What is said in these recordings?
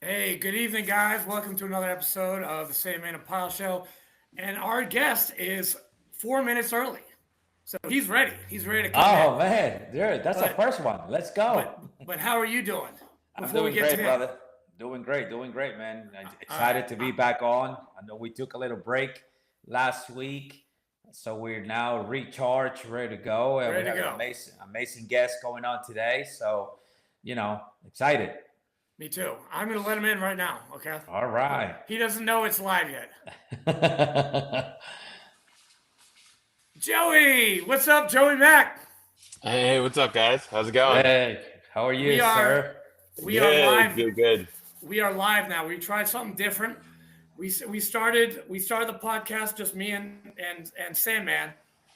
Hey, good evening, guys. Welcome to another episode of the Same Man and Pile Show. And our guest is 4 minutes early. So he's ready. He's ready to come in. Oh man, dude, that's the But first one. Let's but go. but how are you doing I'm before we doing get to great, him? brother. Doing great, man. I'm All right. excited to be back on. I know we took a little break last week, so we're now recharged, ready to go, and we Ready to have an go. amazing guest going on today. So, excited. Me too. I'm going to let him in right now, okay? All right. He doesn't know it's live yet. Joey! What's up, Joey Mack? Hey, what's up, guys? How's it going? Hey, how are We you, are sir? we are Good, live. good, good. We are live now. We tried something different. We started the podcast just me and Sandman,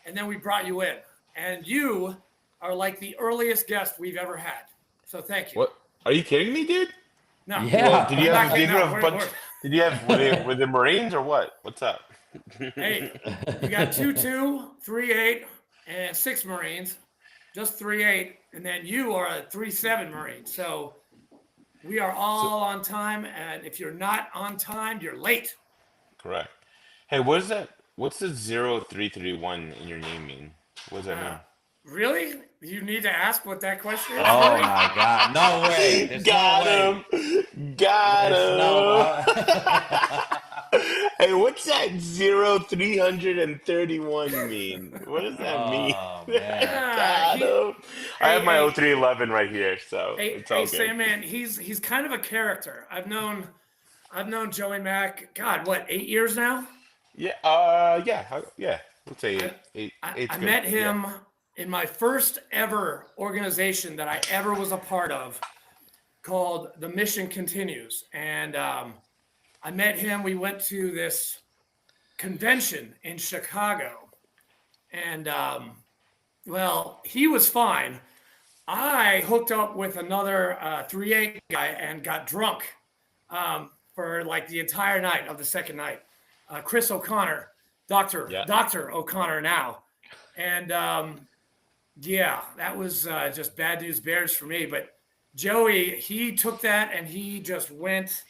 and then we brought you in, and you are like the earliest guest we've ever had. So thank you. What? Are you kidding me, dude? No, Well, did you I'm Yeah. not have kidding. did you No, have a bunch? Did you have were the Marines or what? What's up? hey, you got 2-2, 3-8, and 6 Marines, just 3-8, and then you are a 3-7 Marine. So we are So all on time, and if you're not on time, you're late. correct. Hey, what is that? What's the 0331 in your name mean? What does that Uh, mean? really? You need to ask what that question is, Oh really? my God! No way. There's no Got way. him! Got There's him! no. Hey, what's that 0331 mean? What does that mean? Oh man. Got He, him! I have hey, my hey, 0311 right here, so hey, it's hey, all good. Sam, man, he's kind of a character. I've known Joey Mack. God, what, 8 years now? Yeah, yeah, yeah. Let's say I, eight. Eight, I eight's good. met Yeah. him in my first ever organization that I ever was a part of, called The Mission Continues, and I met him. We went to this convention in Chicago, and well, he was fine. I hooked up with another 3-8 guy and got drunk for like the entire night of the second night. Chris O'Connor, Yeah. Doctor O'Connor now, and yeah, that was just bad news bears for me. But Joey, he took that and he just went.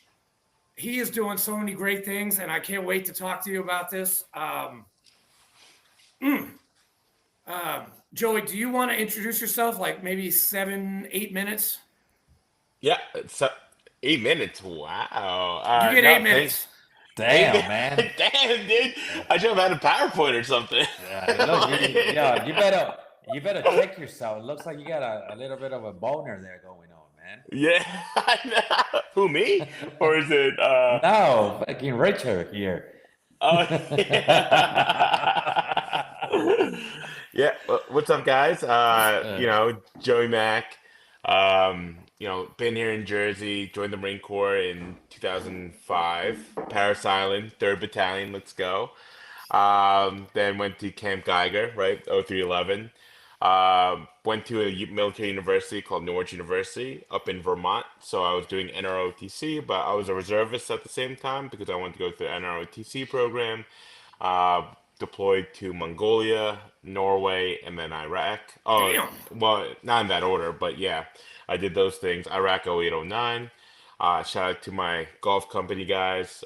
He is doing so many great things, and I can't wait to talk to you about this. Joey, do you want to introduce yourself? Like maybe 7, 8 minutes. Yeah. It's 8 minutes. Wow. You get No, eight thanks. minutes. Eight Damn, man. minutes. Damn, dude. I should have had a PowerPoint or something. Yeah, look, yeah, you better check yourself. It looks like you got a little bit of a boner there going on, man. Yeah. I know. Who, me? Or is it, No, fucking Richard here. oh, yeah. Yeah, what's up, guys? Joey Mack. Been here in Jersey. Joined the Marine Corps in 2005. Paris Island, Third Battalion. Let's go. Then went to Camp Geiger, right? 0311. Went to a military university called Norwich University up in Vermont. So I was doing NROTC, but I was a reservist at the same time because I wanted to go through the NROTC program. Uh, Deployed to Mongolia, Norway, and then Iraq. Oh, Damn. well, not in that order, but yeah, I did those things. Iraq 0809. Shout out to my golf company guys,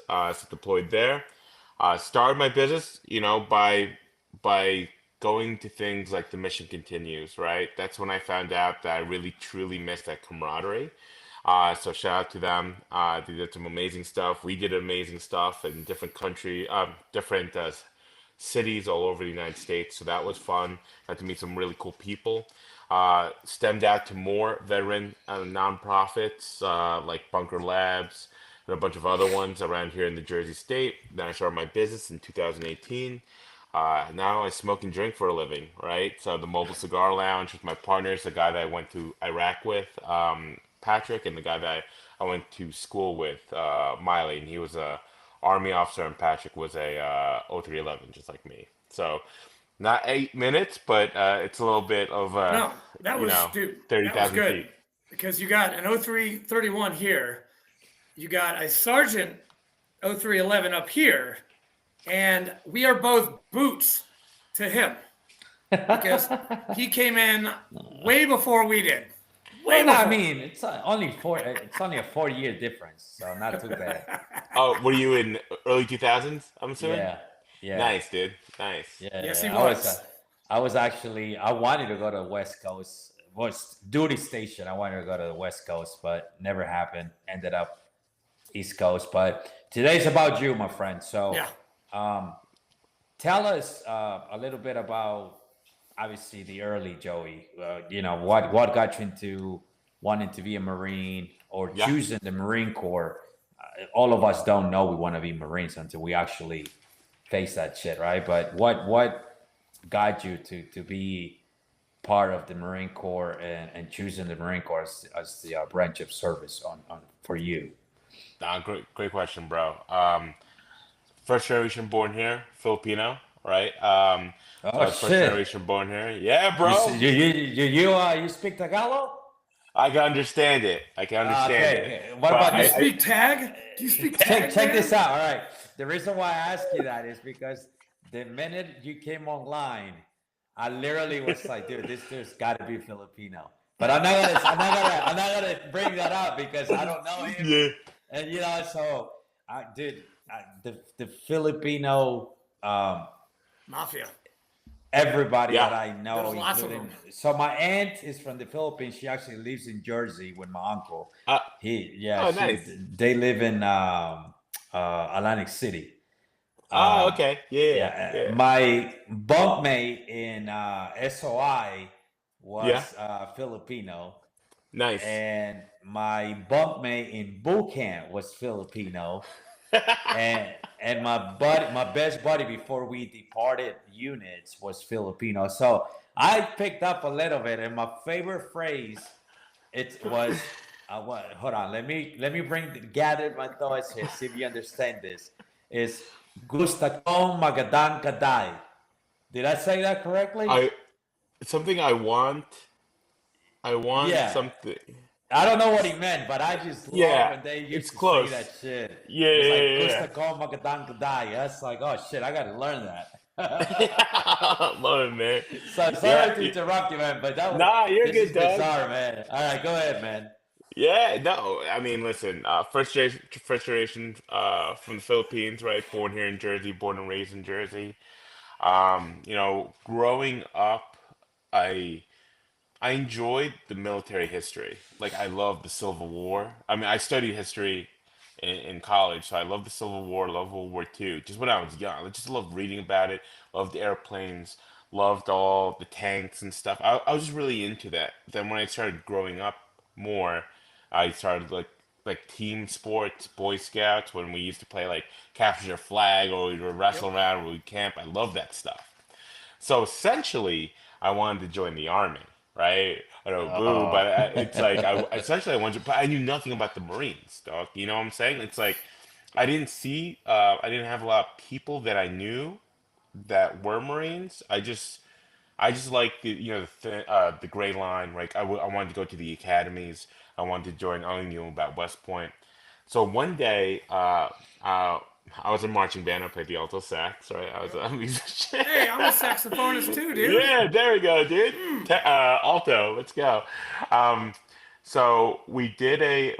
deployed there. Started my business, by going to things like the mission continues, right? That's when I found out that I really truly missed that camaraderie. So shout out to them. They did some amazing stuff. We did amazing stuff in different cities all over the United States. So that was fun. Got to meet some really cool people. Stemmed out to more veteran nonprofits like Bunker Labs and a bunch of other ones around here in the Jersey State. Then I started my business in 2018. Now I smoke and drink for a living, right? So the Mobile Cigar Lounge with my partners, the guy that I went to Iraq with, Patrick, and the guy that I went to school with, Miley, and he was a Army officer, and Patrick was a 0311, just like me. So not 8 minutes, but it's a little bit of No, that you was, know, dude, thirty that was thousand good feet. because you got an 0331 here. You got a Sergeant 0311 up here, and we are both boots to him because he came in way before we did. Way Well, no, I before. mean, it's only four. It's only a 4 year difference, so not too bad. Oh, were you in early 2000s? I'm assuming. Yeah, yeah, Nice, dude. Nice. yeah. Yes, he Yeah. was. I was actually. I wanted to go to the West Coast. Was duty station. I wanted to go to the West Coast, but never happened. Ended up East Coast. But today's about you, my friend. So, Yeah. um, tell us a little bit about obviously the early Joey. What got you into wanting to be a Marine or Yeah. choosing the Marine Corps. All of us don't know we want to be Marines until we actually face that shit, right? But what got you to be part of the Marine Corps and choosing the Marine Corps as the branch of service on for you? Great question, bro. First generation born here, Filipino, right? So I Oh was first shit! generation born here. Yeah, You bro. you speak Tagalog? I can understand it. I can understand it. Okay. What But about Do you this? speak tag? Do you speak tag, Check man? this out. All right. The reason why I ask you that is because the minute you came online, I literally was like, dude, this dude's got to be Filipino. But I'm not gonna bring that up because I don't know him, yeah. and so the Filipino, Mafia. everybody Yeah. that I know, There's lots of including them. so my aunt is from the Philippines. She actually lives in Jersey with my uncle. Uh, oh, nice. They live in Atlantic City. Oh, Um, okay. Yeah. yeah, Yeah. my bunkmate in SOI Yeah. was Filipino, Nice. and my bunkmate in boot camp was Filipino, and my best buddy before we departed units was Filipino. So I picked up a little bit, and my favorite phrase it was. Hold on. Gather my thoughts here. See if you understand this. Is gusta kong magadang kaday. Did I say that correctly? I something I want Yeah. something. I don't know what he meant, but I just love Yeah. when they It's used to say close. that shit. Yeah. It's like Yeah. gusta kong magadang kaday. That's like, oh shit, I gotta learn that. Yeah. Love it, man. So Yeah. sorry to interrupt you, man, but Nah, you're this is good, dog. bizarre, man. All right, go ahead, man. Yeah, no, I mean, listen, first generation, from the Philippines, right? Born here in Jersey, born and raised in Jersey. Growing up, I I enjoyed the military history. Like, I love the Civil War. I mean, I studied history in college, so I love the Civil War, love World War II. Just when I was young, I just loved reading about it, loved the airplanes, loved all the tanks and stuff. I was just really into that. Then when I started growing up more, I started like team sports, Boy Scouts, when we used to play like capture your flag or we would Yep. wrestle around or we'd camp. I love that stuff. So essentially, I wanted to join the army, right? I know, boo, Oh. but it's like essentially I wanted, but I knew nothing about the Marines, dog. You know what I'm saying? It's like I didn't have a lot of people that I knew that were Marines. I just like the gray line. Like I wanted to go to the academies. I wanted to join. I only knew about West Point. So one day, uh, I was in marching band. I played the alto sax. Right, I was Yep. a musician. Hey, I'm a saxophonist too, dude. Yeah, there we go, dude. Alto, let's go. Um, so we did a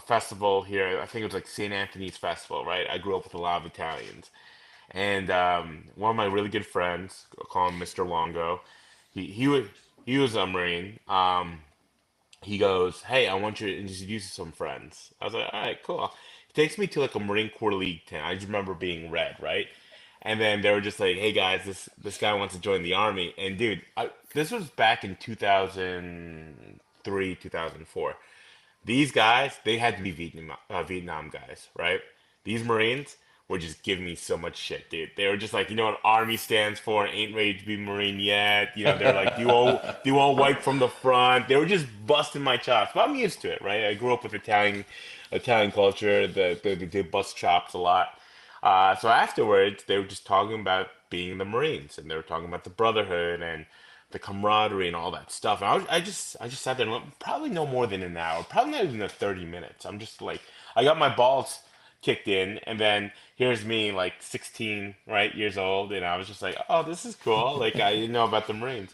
festival here. I think it was like St. Anthony's Festival, right? I grew up with a lot of Italians. And one of my really good friends, I'll call him Mr. Longo, he was a Marine. He goes, "Hey, I want you to introduce you to some friends." I was like, "All right, cool." He takes me to like a Marine Corps League tent. I just remember being red, right? And then they were just like, "Hey guys, this guy wants to join the army." And dude, this was back in 2003, 2004. These guys, they had to be Vietnam guys, right? These Marines were just giving me so much shit, dude. They were just like, you know what Army stands for? Ain't ready to be Marine yet. They're like, do you all wipe from the front? They were just busting my chops, but I'm used to it, right? I grew up with Italian culture. They bust chops a lot. So afterwards, they were just talking about being in the Marines, and they were talking about the brotherhood and the camaraderie and all that stuff. And I just sat there and went, probably no more than an hour, probably not even 30 minutes. I'm just like, I got my balls kicked in, and then here's me, like 16, right, years old, and I was just like, oh, this is cool. Like I didn't know about the Marines.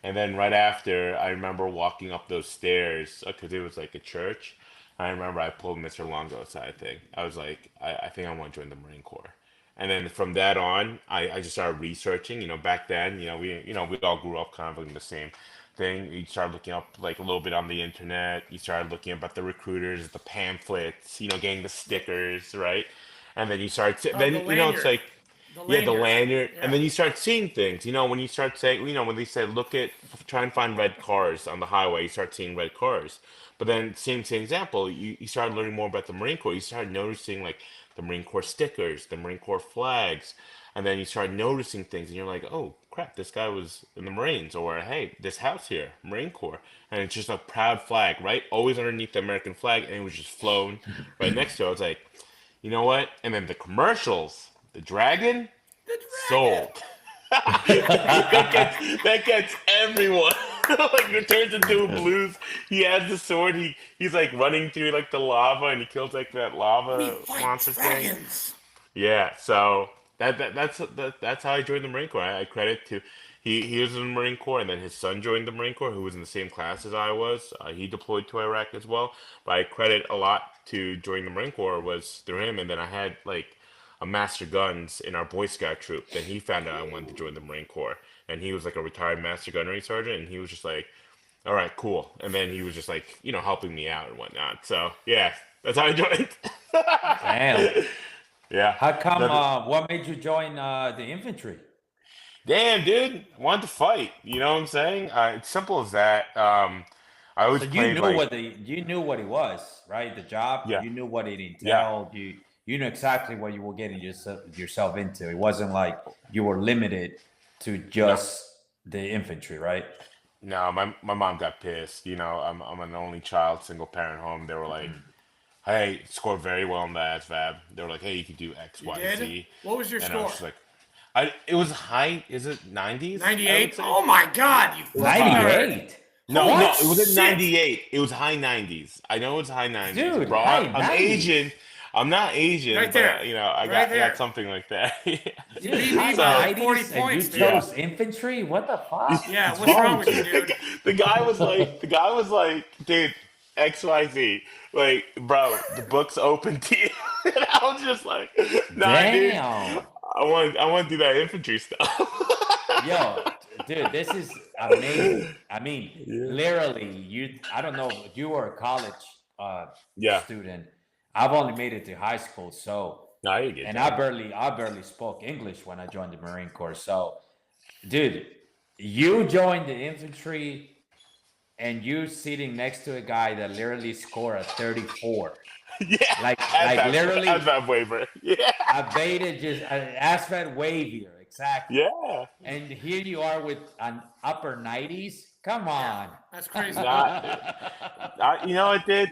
And then right after, I remember walking up those stairs because it was like a church. I remember I pulled Mr. Longo aside. I think I was like, I think I want to join the Marine Corps. And then from that on, I just started researching. Back then, we all grew up kind of in the same thing. You started looking up like a little bit on the internet. You started looking about the recruiters, the pamphlets, getting the stickers, right? And then you start, Oh, then the it's lanyard. like, The yeah, the lanyard. lanyard, and Yeah. then you start seeing things. When you start saying, when they said, try and find red cars on the highway, you start seeing red cars. But then, same example, you start learning more about the Marine Corps. You start noticing like the Marine Corps stickers, the Marine Corps flags, and then you start noticing things, and you're like, oh crap, this guy was in the Marines, or hey, this house here, Marine Corps, and it's just a proud flag, right? Always underneath the American flag, and it was just flown right next to it. I was like, you know what? And then the commercials, the dragon The dragon. sold. that gets everyone. Like it turns into a blues. He has the sword. He's like running through like the lava, and he kills like that We lava fight monster thing. dragons. Yeah, so that's how I joined the Marine Corps. I credit to he was in the Marine Corps, and then his son joined the Marine Corps, who was in the same class as I was. He deployed to Iraq as well, but I credit a lot to joining the Marine Corps was through him. And then I had like a Master Guns in our Boy Scout troop. Then he found out I wanted to join the Marine Corps, and he was like a retired Master Gunnery Sergeant, and he was just like, "All right, cool." And then he was just like, helping me out and whatnot. So yeah, that's how I joined. Damn. Yeah. How come? No, What made you join the infantry? damn, dude, I wanted to fight. You know what I'm saying? It's simple as that. I always So you played knew like, you knew what it was, right? The job, yeah, you knew what it yeah. entailed. You knew exactly what you were getting yourself into. It wasn't like you were limited to No, just the infantry, right? no. My mom got pissed. I'm an only child, single parent home. They were like, "Hey, scored very well in the ASVAB." They were like, "Hey, you could do X, You Y, did? Z," What was your and I was score? just like, "I." It was high. Is it 90s? I would 98? say Oh my God, you it was fucking high. nerd. 98. No, Holy no, it What? wasn't shit. 98. It was high 90s. I know it's high 90s, Dude, bro. high I'm Asian. 90s. I'm not Asian, Right but there. Right I got there. something like that. You Dude, beat me high by So like 40 90s, and you points, dude. yeah. chose infantry? What the fuck? Yeah, What's what's wrong wrong with with you, you? dude? The guy was like, dude, XYZ. Like, bro, the book's open to you. And I was just like, nah, dude. Damn. I want to do that infantry stuff. Yo, dude, this is amazing. I mean, Yeah. literally, I don't know, you were a college Yeah. student. I've only made it to high school, so, Nah, you get and that. I barely spoke English when I joined the Marine Corps. So, dude, you joined the infantry and you sitting next to a guy that literally scored a 34. Yeah. Like As literally that waiver. Yeah. I baited just an asphalt wave here, exactly. Yeah. And here you are with an upper 90s. Come Yeah, on. that's crazy. Not, you know what, did?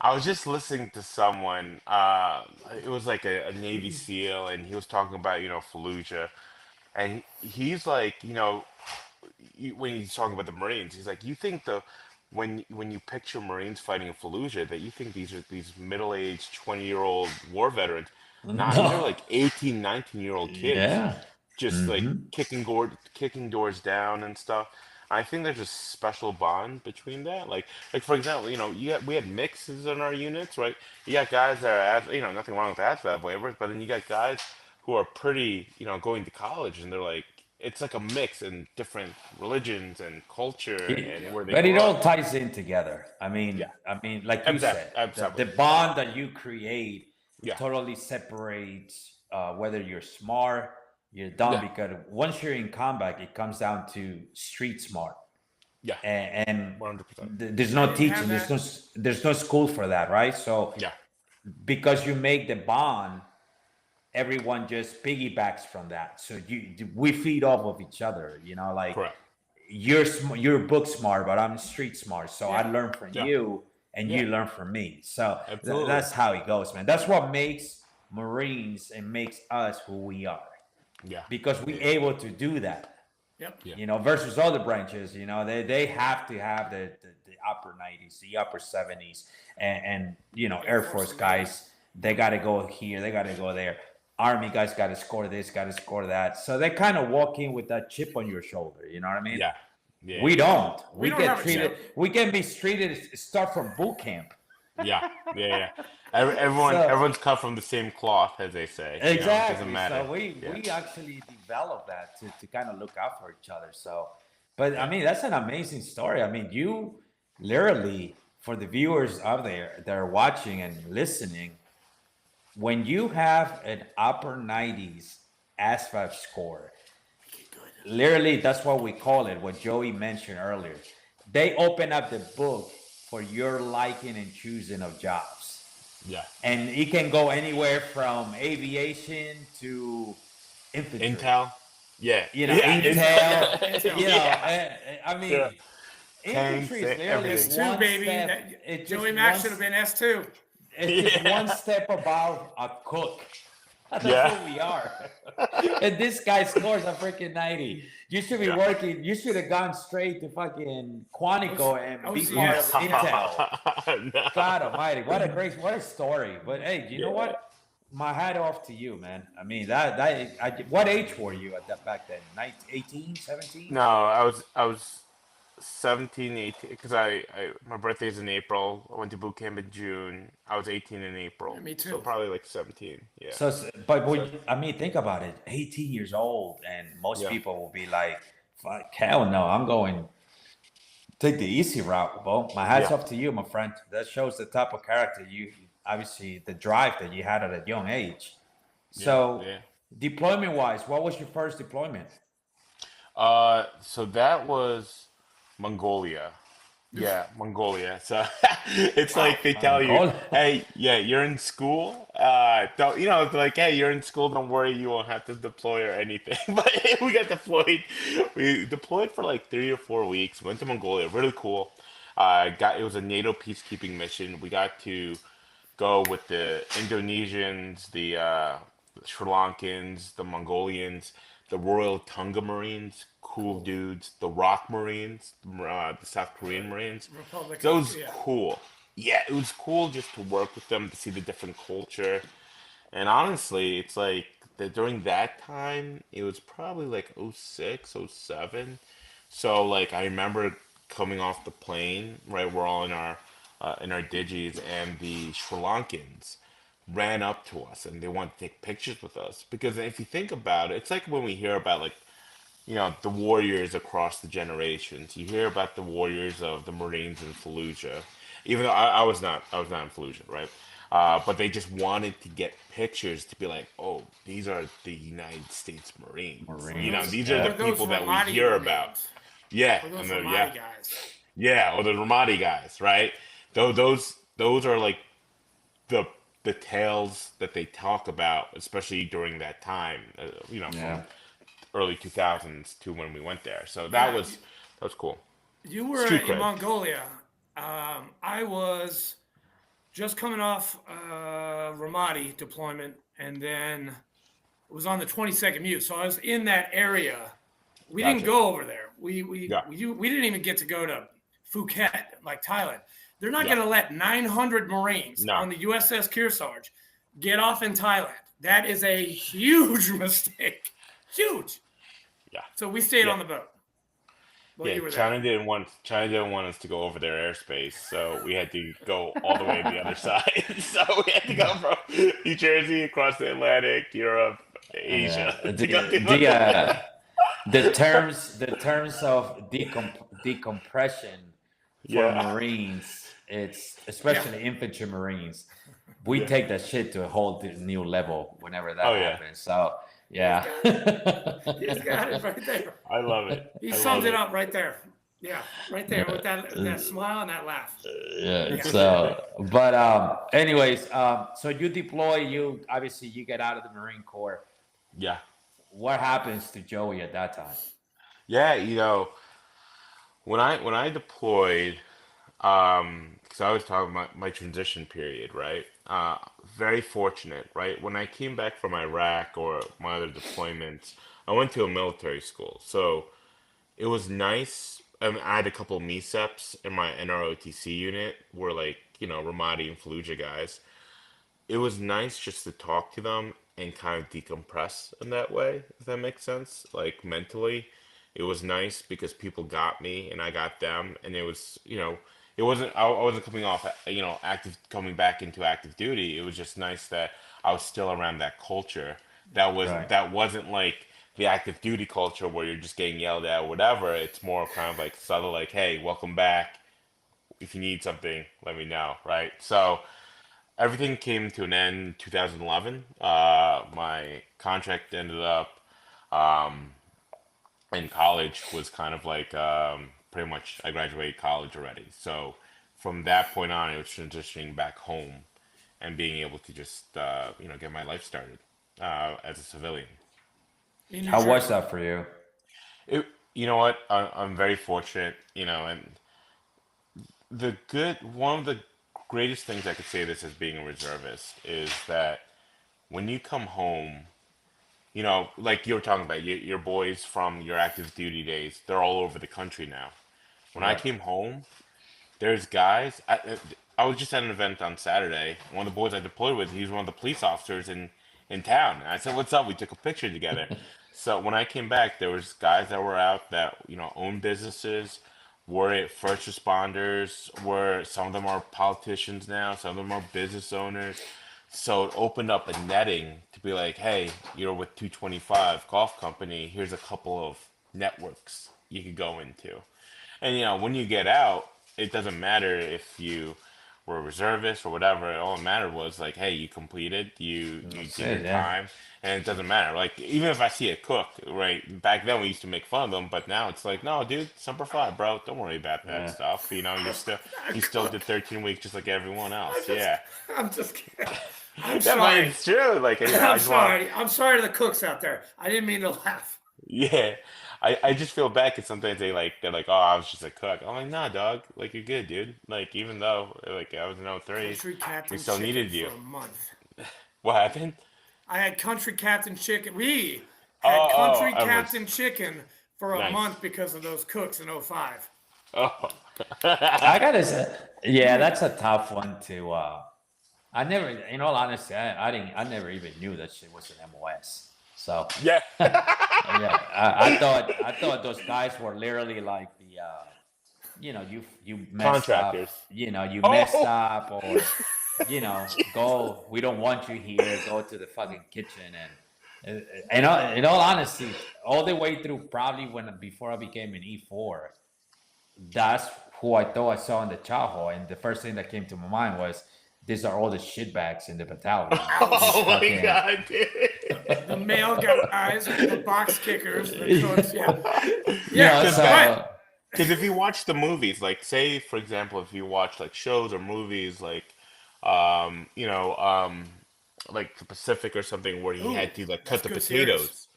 I was just listening to someone. It was like a Navy SEAL, and he was talking about Fallujah, and he's like, when he's talking about the Marines, he's like, you think when you picture Marines fighting in Fallujah, that you think these are these middle-aged 20-year-old war veterans. Nah, these are No. like 18, 19-year-old kids Yeah. just like Hmm. kicking doors down and stuff. I think there's a special bond between that. Like for example, we had mixes in our units, right? You got guys that are nothing wrong with ASVAB waivers, but then you got guys who are pretty, going to college, and they're like it's like a mix in different religions and culture and where they But it grew all up. ties in together. Yeah, Like you absolutely, said, the absolutely. bond that you create Yeah, totally separates whether you're smart, you're dumb, yeah, because once you're in combat, it comes down to street smart. yeah, And 100%. there's I no didn't have teaching, that. there's no school for that, right? So Yeah, because you make the bond, everyone just piggybacks from that. So we feed off of each other, like correct. you're book smart, but I'm street smart. So I Yeah. learn from Yeah, you and yeah, you learn from me. So absolutely. that's how it goes, man. That's what makes Marines and makes us who we are, Yeah, because we yeah, able to do that. Yep. yeah, Versus other branches, they have to have the upper 90s, the upper 70s, and Air Air Force Force and Navy. guys, they got to go here, they got to go there. Army guys got to score this, got to score that. So they kind of walk in with that chip on your shoulder. You know what I mean? Yeah. Yeah. We don't. We We don't get have a treated. chip. We can be treated. Start from boot camp. Yeah. Yeah. Yeah. Everyone, So everyone's cut from the same cloth, as they say. You know, it doesn't exactly. matter. So we Yeah. we actually developed that to kind of look out for each other. So, but I mean that's an amazing story. I mean you literally for the viewers out there that are watching and listening, when you have an upper 90s ASVAB score, literally that's what we call it. What Joey mentioned earlier, they open up the book for your liking and choosing of jobs. Yeah. And it can go anywhere from aviation to infantry. Intel. Yeah. You know, Yeah. Intel. You know, Yeah. I mean, Yeah. infantry is Tanks, literally everything. S2, one baby. step. It's just Joey Mack one, should have been S2. it's just Yeah. one step above a cook. That's Yeah. what we are. And this guy scores a freaking 90. You should be Yeah. working. You should have gone straight to fucking Quantico and be part of OCS. Intel. No. God Almighty, what a story! But hey, you know Yeah. what? My hat off to you, man. I mean, what age were you at that back then? 19, 18, 17? No, I was 17, 18, because my birthday's in April. I went to boot camp in June. I was 18 in April. Yeah, me So too. probably like 17. Yeah. So, but I mean, think about it. 18 years old, and most Yeah. people will be like, "Fuck, hell no, I'm going take the easy route." Well, my hat's Yeah. off to you, my friend. That shows the type of character you, obviously, the drive that you had at a young age. So, Yeah. deployment wise, what was your first deployment? So that was Mongolia. Yeah, Mongolia. So it's like they tell you, Mongolia. hey, yeah, you're in school. Don't it's like, hey, you're in school. Don't worry, you won't have to deploy or anything. But we got deployed. We deployed for like 3 or 4 weeks. Went to Mongolia. Really cool. It was a NATO peacekeeping mission. We got to go with the Indonesians, the Sri Lankans, the Mongolians, the Royal Tonga Marines, cool dudes, the Rock Marines, the South Korean Marines. Republic. Those Yeah. cool. Yeah, it was cool just to work with them to see the different culture. And honestly, it's like that during that time, it was probably like '06, '07. So like I remember coming off the plane, right? We're all in our digis, and the Sri Lankans ran up to us and they wanted to take pictures with us. Because if you think about it, it's like when we hear about like the warriors across the generations. You hear about the warriors of the Marines in Fallujah, even though I was not in Fallujah, right? But they just wanted to get pictures to be like, oh, these are the United States Marines. Marines, These yeah. are Or the those people that we Ramadi hear about. remains. Yeah, Or those and Ramadi guys. yeah, or the Ramadi guys, right? Those are like the the tales that they talk about, especially during that time. Yeah. From early 2000s to when we went there. So Yeah, that was cool. you were Street in cred. Mongolia. I was just coming off Ramadi deployment, and then it was on the 22nd Mute. So I was in that area. We didn't Gotcha. go over there. We Yeah. didn't even get to go to Phuket, like Thailand. They're not Yeah. going to let 900 Marines No. on the USS Kearsarge get off in Thailand. That is a huge mistake. Huge. Yeah. So we stayed Yeah. on the boat. Well, Yeah, you were there. China didn't want us to go over their airspace, so we had to go all the way to the other side. So we had to go from New Jersey across the Atlantic, Europe, Asia. to go to The terms of decompression for Yeah. Marines, it's especially infantry Marines. We Yeah. take that shit to a whole new level whenever that Oh, yeah. happens. So yeah, He's got it right there. I love it. He I summed love it up right there. Yeah, right there with that smile and that laugh. yeah. So, but anyways, so you deploy. You obviously you get out of the Marine Corps. Yeah. What happens to Joey at that time? Yeah, when I deployed, because I was talking about my transition period, right? Very fortunate, right? When I came back from Iraq or my other deployments, I went to a military school, so it was nice. I had a couple of MECEPs in my NROTC unit, were like Ramadi and Fallujah guys. It was nice just to talk to them and kind of decompress in that way, if that makes sense. Like mentally, it was nice because people got me and I got them, and it was, it wasn't, I wasn't coming off, active, coming back into active duty. It was just nice that I was still around that culture. Right. That wasn't like the active duty culture where you're just getting yelled at or whatever. It's more kind of like subtle, like, hey, welcome back. If you need something, let me know, right? So everything came to an end in 2011. My contract ended up in college was kind of like pretty much I graduated college already. So from that point on, it was transitioning back home and being able to just get my life started as a civilian. in New How was Jersey. that for you? It, you know what? I'm very fortunate, and one of the greatest things I could say this as being a reservist is that when you come home, like you were talking about, your boys from your active duty days, they're all over the country now. When I Right. came home, there's guys. I was just at an event on Saturday. One of the boys I deployed with, he's one of the police officers in town. And I said, "What's up?" We took a picture together. So when I came back, there was guys that were out that own businesses, were it first responders, were some of them are politicians now, some of them are business owners. So it opened up a netting to be like, hey, you're with 225 Golf Company. Here's a couple of networks you could go into. And when you get out, it doesn't matter if you were a reservist or whatever. All that mattered was like, hey, you completed, you That's did your it. Yeah. time, and it doesn't matter. Like even if I see a cook, right? Back then we used to make fun of them, but now it's like, no, dude, Semper Fi, bro. Don't worry about that Yeah. stuff. You still did 13 weeks just like everyone I'm else. just, Yeah, I'm just kidding. I'm yeah, but sorry. it's true. Like I I'm just want sorry. I'm sorry to the cooks out there. I didn't mean to laugh. Yeah, I just feel bad because sometimes they're like, oh, I was just a cook. I'm like, nah, dog, like you're good, dude. Like even though like I was in '03, Country we Captain still Chicken needed you. for a month. What happened? I had Country Captain Chicken. We had Oh, Country I was Captain Chicken for a nice. month because of those cooks in '05. Oh, I gotta say, yeah, that's a tough one to. I never, in all honesty, I didn't, I never even knew that shit was an MOS. So, yeah. yeah, I thought those guys were literally like the, you messed up, Contractors. you messed Oh, up, or, go. We don't want you here. Go to the fucking kitchen and in all honesty, all the way through probably before I became an E4, that's who I thought I saw in the Chaho, and the first thing that came to my mind was these are all the shitbags in the battalion. These oh my fucking God, dude. The male guys, the box kickers, the cooks. Yeah, yeah. Because Right. so if you watch the movies, like say for example, if you watch like shows or movies um, you know, um, like the Pacific or something, where he had Ooh, to like that's cut a the good series. potatoes.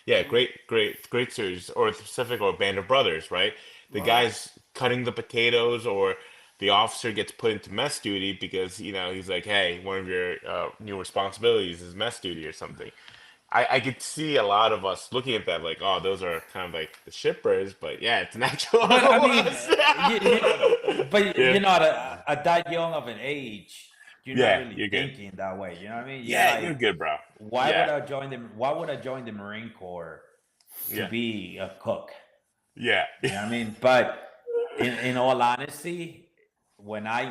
Yeah, great series. Or the Pacific or Band of Brothers, right? The Love it. guy's cutting the potatoes, or the officer gets put into mess duty because he's like, hey, one of your new responsibilities is mess duty or something. I could see a lot of us looking at that like, oh, those are kind of like the shippers, but yeah, it's an actual but I mean, MOS. but Yeah, at that young of an age, you're not yeah, really you're good. thinking that way. You know what I mean? You're Yeah, you're like, good, bro. why would Yeah, I join them? Why would I join the Marine Corps to yeah, be a cook? yeah, You know what I mean? But in all honesty, when I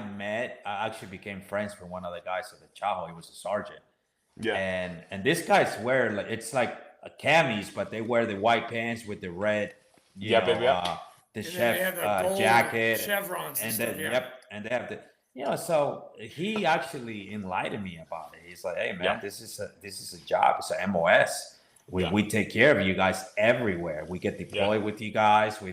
actually became friends with one of the guys at the Chaho. He was a sergeant, yeah, and these guys wear like it's like a camis, but they wear the white pants with the red, yeah, baby, yeah, the And then they chef have the gold jacket, chevrons and and stuff. then Yeah. yep, and they have the So he actually enlightened me about it. He's like, "Hey yeah, man, this is a job. It's a MOS. yeah, We take care of you guys everywhere. We get yeah, deployed with you guys. We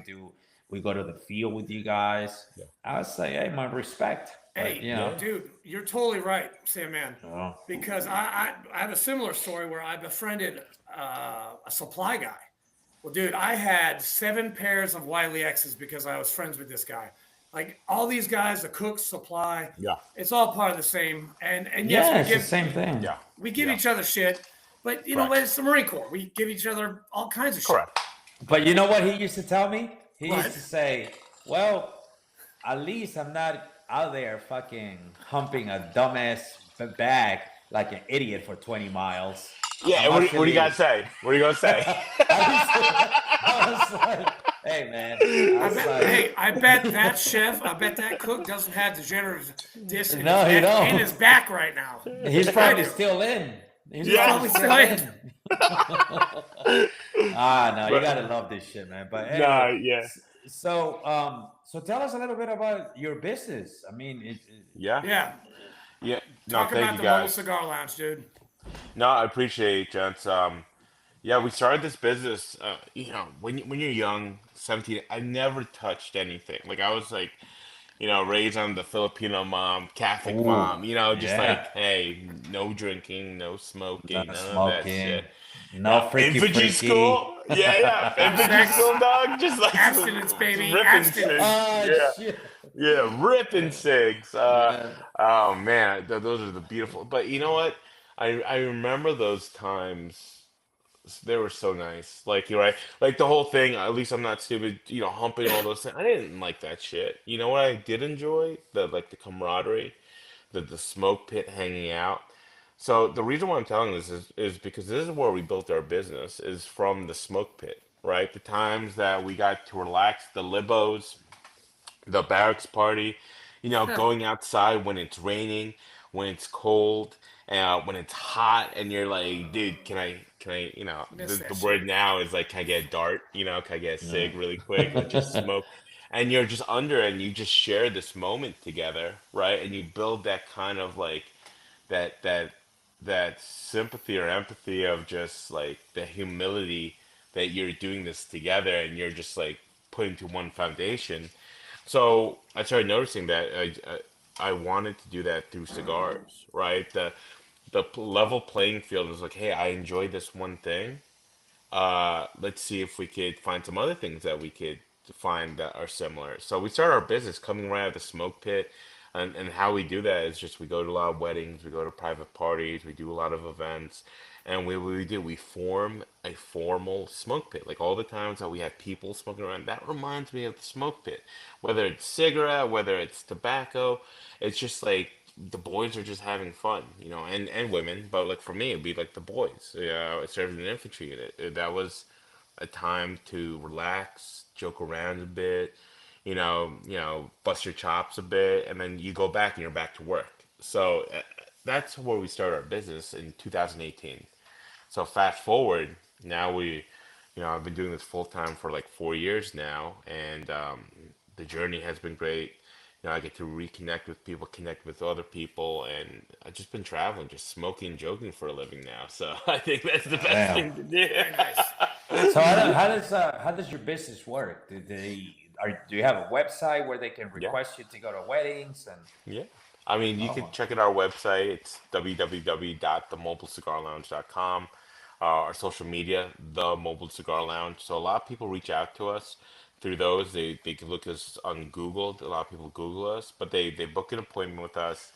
go to the field with you guys." yeah, I was like, "Hey, my respect." But Hey, yeah, dude, you're totally right, Sam Man. oh, Because I have a similar story where I befriended a supply guy. Well, dude, I had 7 pairs of Wiley X's because I was friends with this guy. Like all these guys, the cooks, supply, yeah, it's all part of the same. And yes, yeah, it's the same thing. yeah, we give yeah. each other shit, but Correct, it's the Marine Corps. We give each other all kinds of shit. correct. But you know what he used to tell me? He used What? to say, "Well, at least I'm not out there fucking humping a dumbass bag like an idiot for 20 miles. Yeah, I'm what do you got to actually. say? What are you going to say? I was like, hey man, I was like, I bet that chef, I bet that cook doesn't have degenerative disc in his no, you neck and don't. his back right now. He's Like I probably do. still in. He's He's Yeah. probably probably still still in. in. No, you But gotta love this shit, man. But nah, anyway, yeah, so tell us a little bit about your business. I mean, yeah, Yeah. yeah. No, Talking thank about you the mobile guys. cigar lounge, dude. No, I appreciate it, gents. Yeah, we started this business. When you're young, 17, I never touched anything. Like I was like, raised on the Filipino mom, Catholic ooh, mom. Just yeah, like, hey, no drinking, no no smoking, none of that smoking, shit. no Yeah, freaky infantry freaky. school. Yeah, yeah, No infantry sex. school, dog. Just like Abstinence, baby. ripping Abstinence. cigs. Oh Yeah, shit. yeah, ripping cigs. Yeah. Oh man, those are the beautiful. But you know what? I remember those times. They were so nice. Like you're right. Like the whole thing. At least I'm not stupid. Humping all those things. I didn't like that shit. You know what I did enjoy? The camaraderie, the smoke pit, hanging out. So the reason why I'm telling this is because this is where we built our business. Is from the smoke pit, right? The times that we got to relax, the libos, the barracks party, going outside when it's raining, when it's cold, when it's hot, and you're like, dude, can I, Miss the that word shit. now is like, can I get a dart? Can I get a Yeah. cig really quick or just smoke? And you're just under and you just share this moment together, right? And you build that kind of like, that, that, that sympathy or empathy of just like the humility that you're doing this together and you're just like putting to one foundation. So I started noticing that I wanted to do that through cigars, right? The level playing field is like, hey, I enjoy this one thing. Let's see if we could find some other things that we could find that are similar. So we started our business coming right out of the smoke pit, and how we do that is just we go to a lot of weddings, we go to private parties, we do a lot of events, and we do we form a formal smoke pit. Like all the times that we have people smoking around, that reminds me of the smoke pit. Whether it's cigarette, whether it's tobacco, it's just like the boys are just having fun, and women. But like for me, it'd be like the boys. Yeah, I served in an infantry unit. That was a time to relax, joke around a bit, bust your chops a bit, and then you go back and you're back to work. So that's where we started our business in 2018. So fast forward, now I've been doing this full time for like 4 years now, and the journey has been great. I get to reconnect with people, connect with other people, and I've just been traveling, just smoking, joking for a living now. So I think that's the best Damn. thing to do. Very nice. So how does your business work? Do you have a website where they can Yeah. request you to go to weddings and Yeah. I mean, you can oh check out our website. It's www.themobileCigarLounge.com. Our social media, The Mobile Cigar Lounge. So a lot of people reach out to us through those. They can look us on Google. A lot of people Google us, but they book an appointment with us.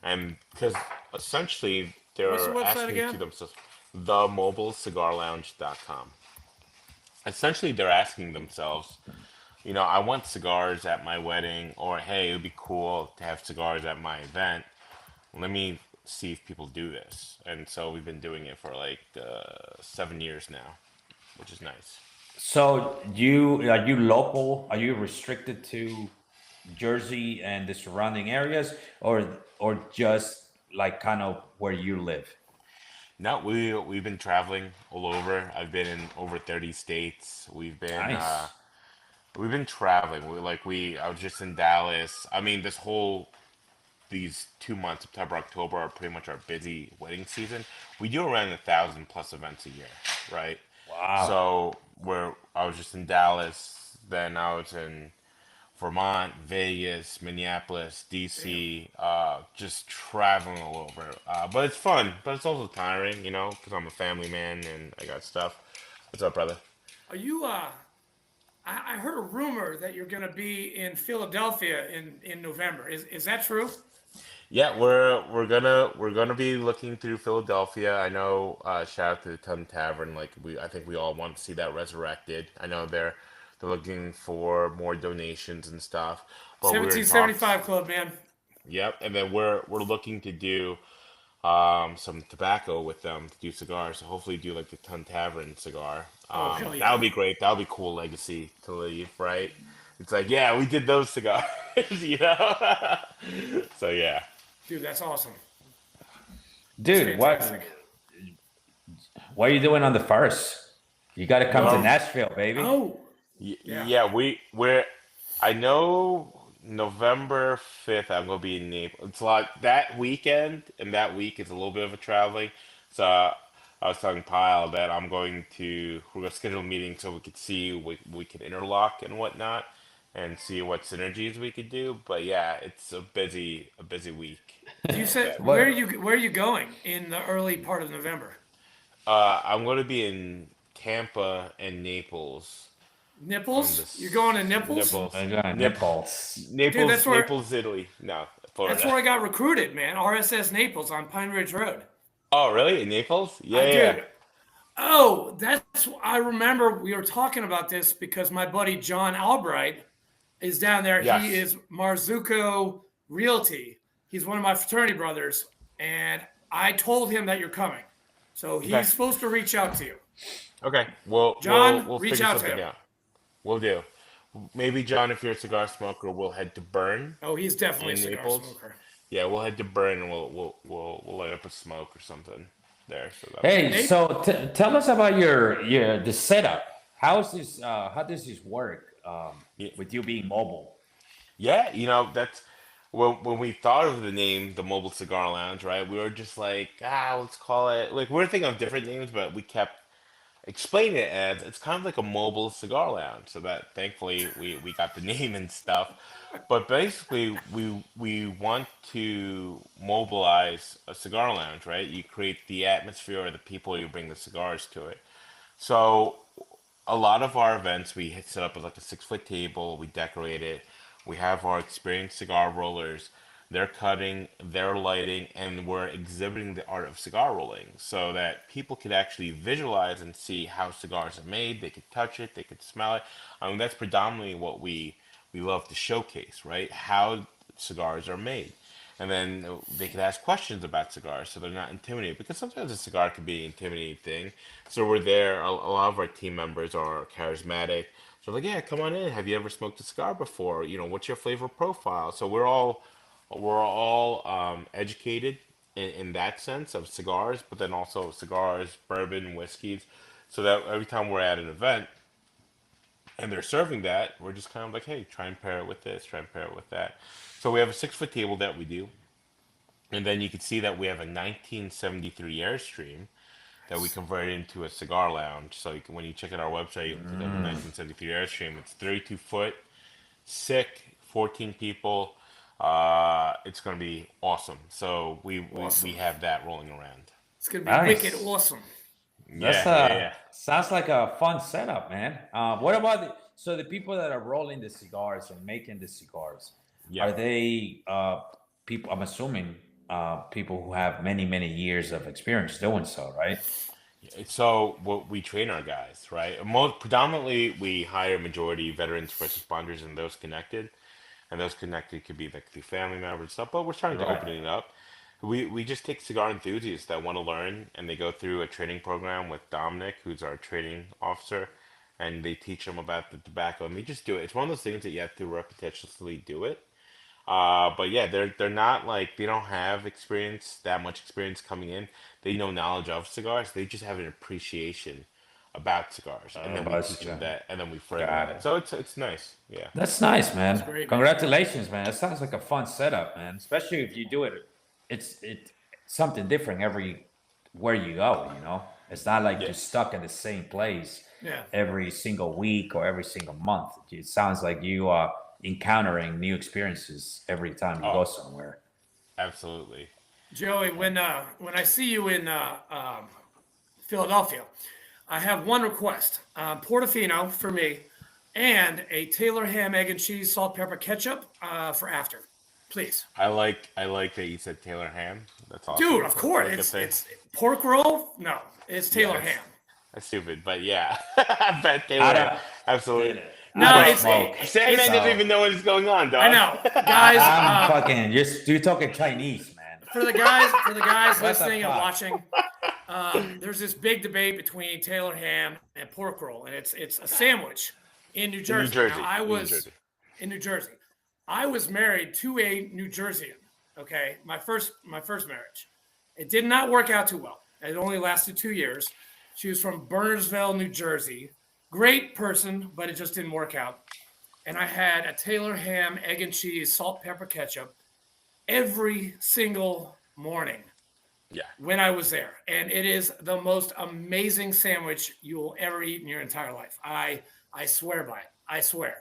And because essentially What's the they're website asking to again? themselves, themobilecigarlounge.com. Essentially, they're asking themselves, I want cigars at my wedding, or hey, it would be cool to have cigars at my event. Let me see if people do this. And so we've been doing it for like 7 years now, which is nice. so you are you local? Are you restricted to Jersey and the surrounding areas or just like kind of where you live? No, we've been traveling all over. I've been in over 30 states. Nice. We've been traveling. I was just in Dallas. I mean, these 2 months, September, October, are pretty much our busy wedding season. We do around 1,000 plus events a year, right? Wow. So where I was just in Dallas, then I was in Vermont, Vegas, Minneapolis, Damn. DC, just traveling all over. But it's fun, but it's also tiring, because I'm a family man and I got stuff. What's up, brother? Are you I heard a rumor that you're gonna be in Philadelphia in November. Is that true? Yeah, we're gonna be looking through Philadelphia. I know. Shout out to the Tun Tavern. I think we all want to see that resurrected. I know they're looking for more donations and stuff, but we're in talks. 1775 Club, man. Yep, and then we're looking to do some tobacco with them to do cigars. So hopefully do like the Tun Tavern cigar. Oh, hell That yeah. would be great. That would be cool legacy to leave, right? It's like, yeah, we did those cigars, you know? So yeah. Dude, that's awesome. That's Dude, fantastic. what are you doing on the first? You got to come to Well, Nashville, baby. Oh, yeah. Yeah, we're I know November 5th I'm gonna be in Naples. It's a lot that weekend, and that week is a little bit of a traveling. So I was telling Pyle that we're gonna schedule a meeting so we could see we could interlock and whatnot and see what synergies we could do. But yeah, it's a busy week. You said That What? where are you going in the early part of November? I'm gonna be in Tampa and Naples on Nipples? You're this going to Nipples? Nipples. I got Nip nipples. Dude, Naples, Italy. No, that's Florida. where I got recruited, man. RSS Naples on Pine Ridge Road. Oh, really? In Naples? Yeah, yeah. Dude. Oh, that's I remember we were talking about this because my buddy John Albright is down there. He Yes. is Marzuko Realty. He's one of my fraternity brothers, and I told him that you're coming. So Okay. he's supposed to reach out to you. Okay. We'll John, we'll reach figure out to something him. out. We'll do. Maybe John, if you're a cigar smoker, we'll head to Burn Oh, he's definitely a in cigar Naples. smoker. Yeah, we'll head to Burn and we'll light up a smoke or something there. So that'll be Hey, cool. Nate? so tell us about your the setup. How is this? How does this work Yeah, with you being mobile? yeah, that's when we thought of the name, the Mobile Cigar Lounge, right? We were just like, let's call it like we were thinking of different names, but we kept explain it as it's kind of like a mobile cigar lounge so that thankfully we got the name and stuff, but basically we want to mobilize a cigar lounge, right? You create the atmosphere or the people, you bring the cigars to it. So a lot of our events we set up with like a 6 foot table, we decorate it, we have our experienced cigar rollers, they're cutting, they're lighting, and we're exhibiting the art of cigar rolling so that people could actually visualize and see how cigars are made. They could touch it, they could smell it. I mean, that's predominantly what we love to showcase, right? How cigars are made. And then they could ask questions about cigars so they're not intimidated, because sometimes a cigar can be an intimidating thing. So we're there, a lot of our team members are charismatic. So like, yeah, come on in. Have you ever smoked a cigar before? What's your flavor profile? So we're all educated in that sense of cigars, but then also cigars, bourbon, whiskeys, so that every time we're at an event and they're serving that, we're just kind of like, hey, try and pair it with this, try and pair it with that. So we have a 6 foot table that we do, and then you can see that we have a 1973 Airstream that we converted into a cigar lounge. So when you check out our website, you can see that the 1973 Airstream. It's 32 foot, sick, 14 people. It's gonna be awesome. So we Awesome. have that rolling around. It's gonna be wicked Nice. awesome. That's Yeah, yeah, yeah, sounds like a fun setup, man. What about the people that are rolling the cigars and making the cigars? yeah. Are they people? I'm assuming people who have many years of experience doing so, right? So what we train our guys, right? Most predominantly, we hire majority veterans, first responders, and those connected. And those connected could be like the family members and stuff. But we're trying to Right. open it up. We just take cigar enthusiasts that want to learn, and they go through a training program with Dominic, who's our training officer, and they teach them about the tobacco, and they just do it. It's one of those things that you have to repetitiously do it. But yeah, they're not like they don't have experience, that much experience coming in. They know knowledge of cigars. They just have an appreciation about cigars, and then we About teach them cigar. that, and then we further Got that. it. So it's nice. Yeah. That's nice, That's man. great, man. Congratulations, man. It sounds like a fun setup, man. Especially if you do it. It's something different every where you go. It's not like Yeah. you're stuck in the same place Yeah. every single week or every single month. It sounds like you are encountering new experiences every time you go Oh, somewhere. absolutely. Joey, when I see you in Philadelphia, I have one request: Portofino for me, and a Taylor ham, egg and cheese, salt, pepper, ketchup for after, please. I like that you said Taylor ham. That's Dude, awesome. of That's course, like a thing. it's pork roll. No, it's Yeah, Taylor ham. that's stupid, but yeah, I bet Taylor I ham. don't, Absolutely. dude, No, I don't But smoke. Sandman it's doesn't So even know what is going on, I dog. know, guys. I'm fucking you're talking Chinese, man. for the guys What the listening and fuck? watching, there's this big debate between Taylor ham and pork roll, and it's a sandwich in New In New Jersey. Now, Jersey. I In New was Jersey. in New Jersey. I was married to a New Jerseyan. Okay, my first marriage. It did not work out too well. It only lasted 2 years. She was from Burnsville, New Jersey. Great person, but it just didn't work out. And I had a Taylor ham, egg and cheese, salt, pepper, ketchup every single morning Yeah. when I was there. And it is the most amazing sandwich you will ever eat in your entire life. I swear by it. I swear.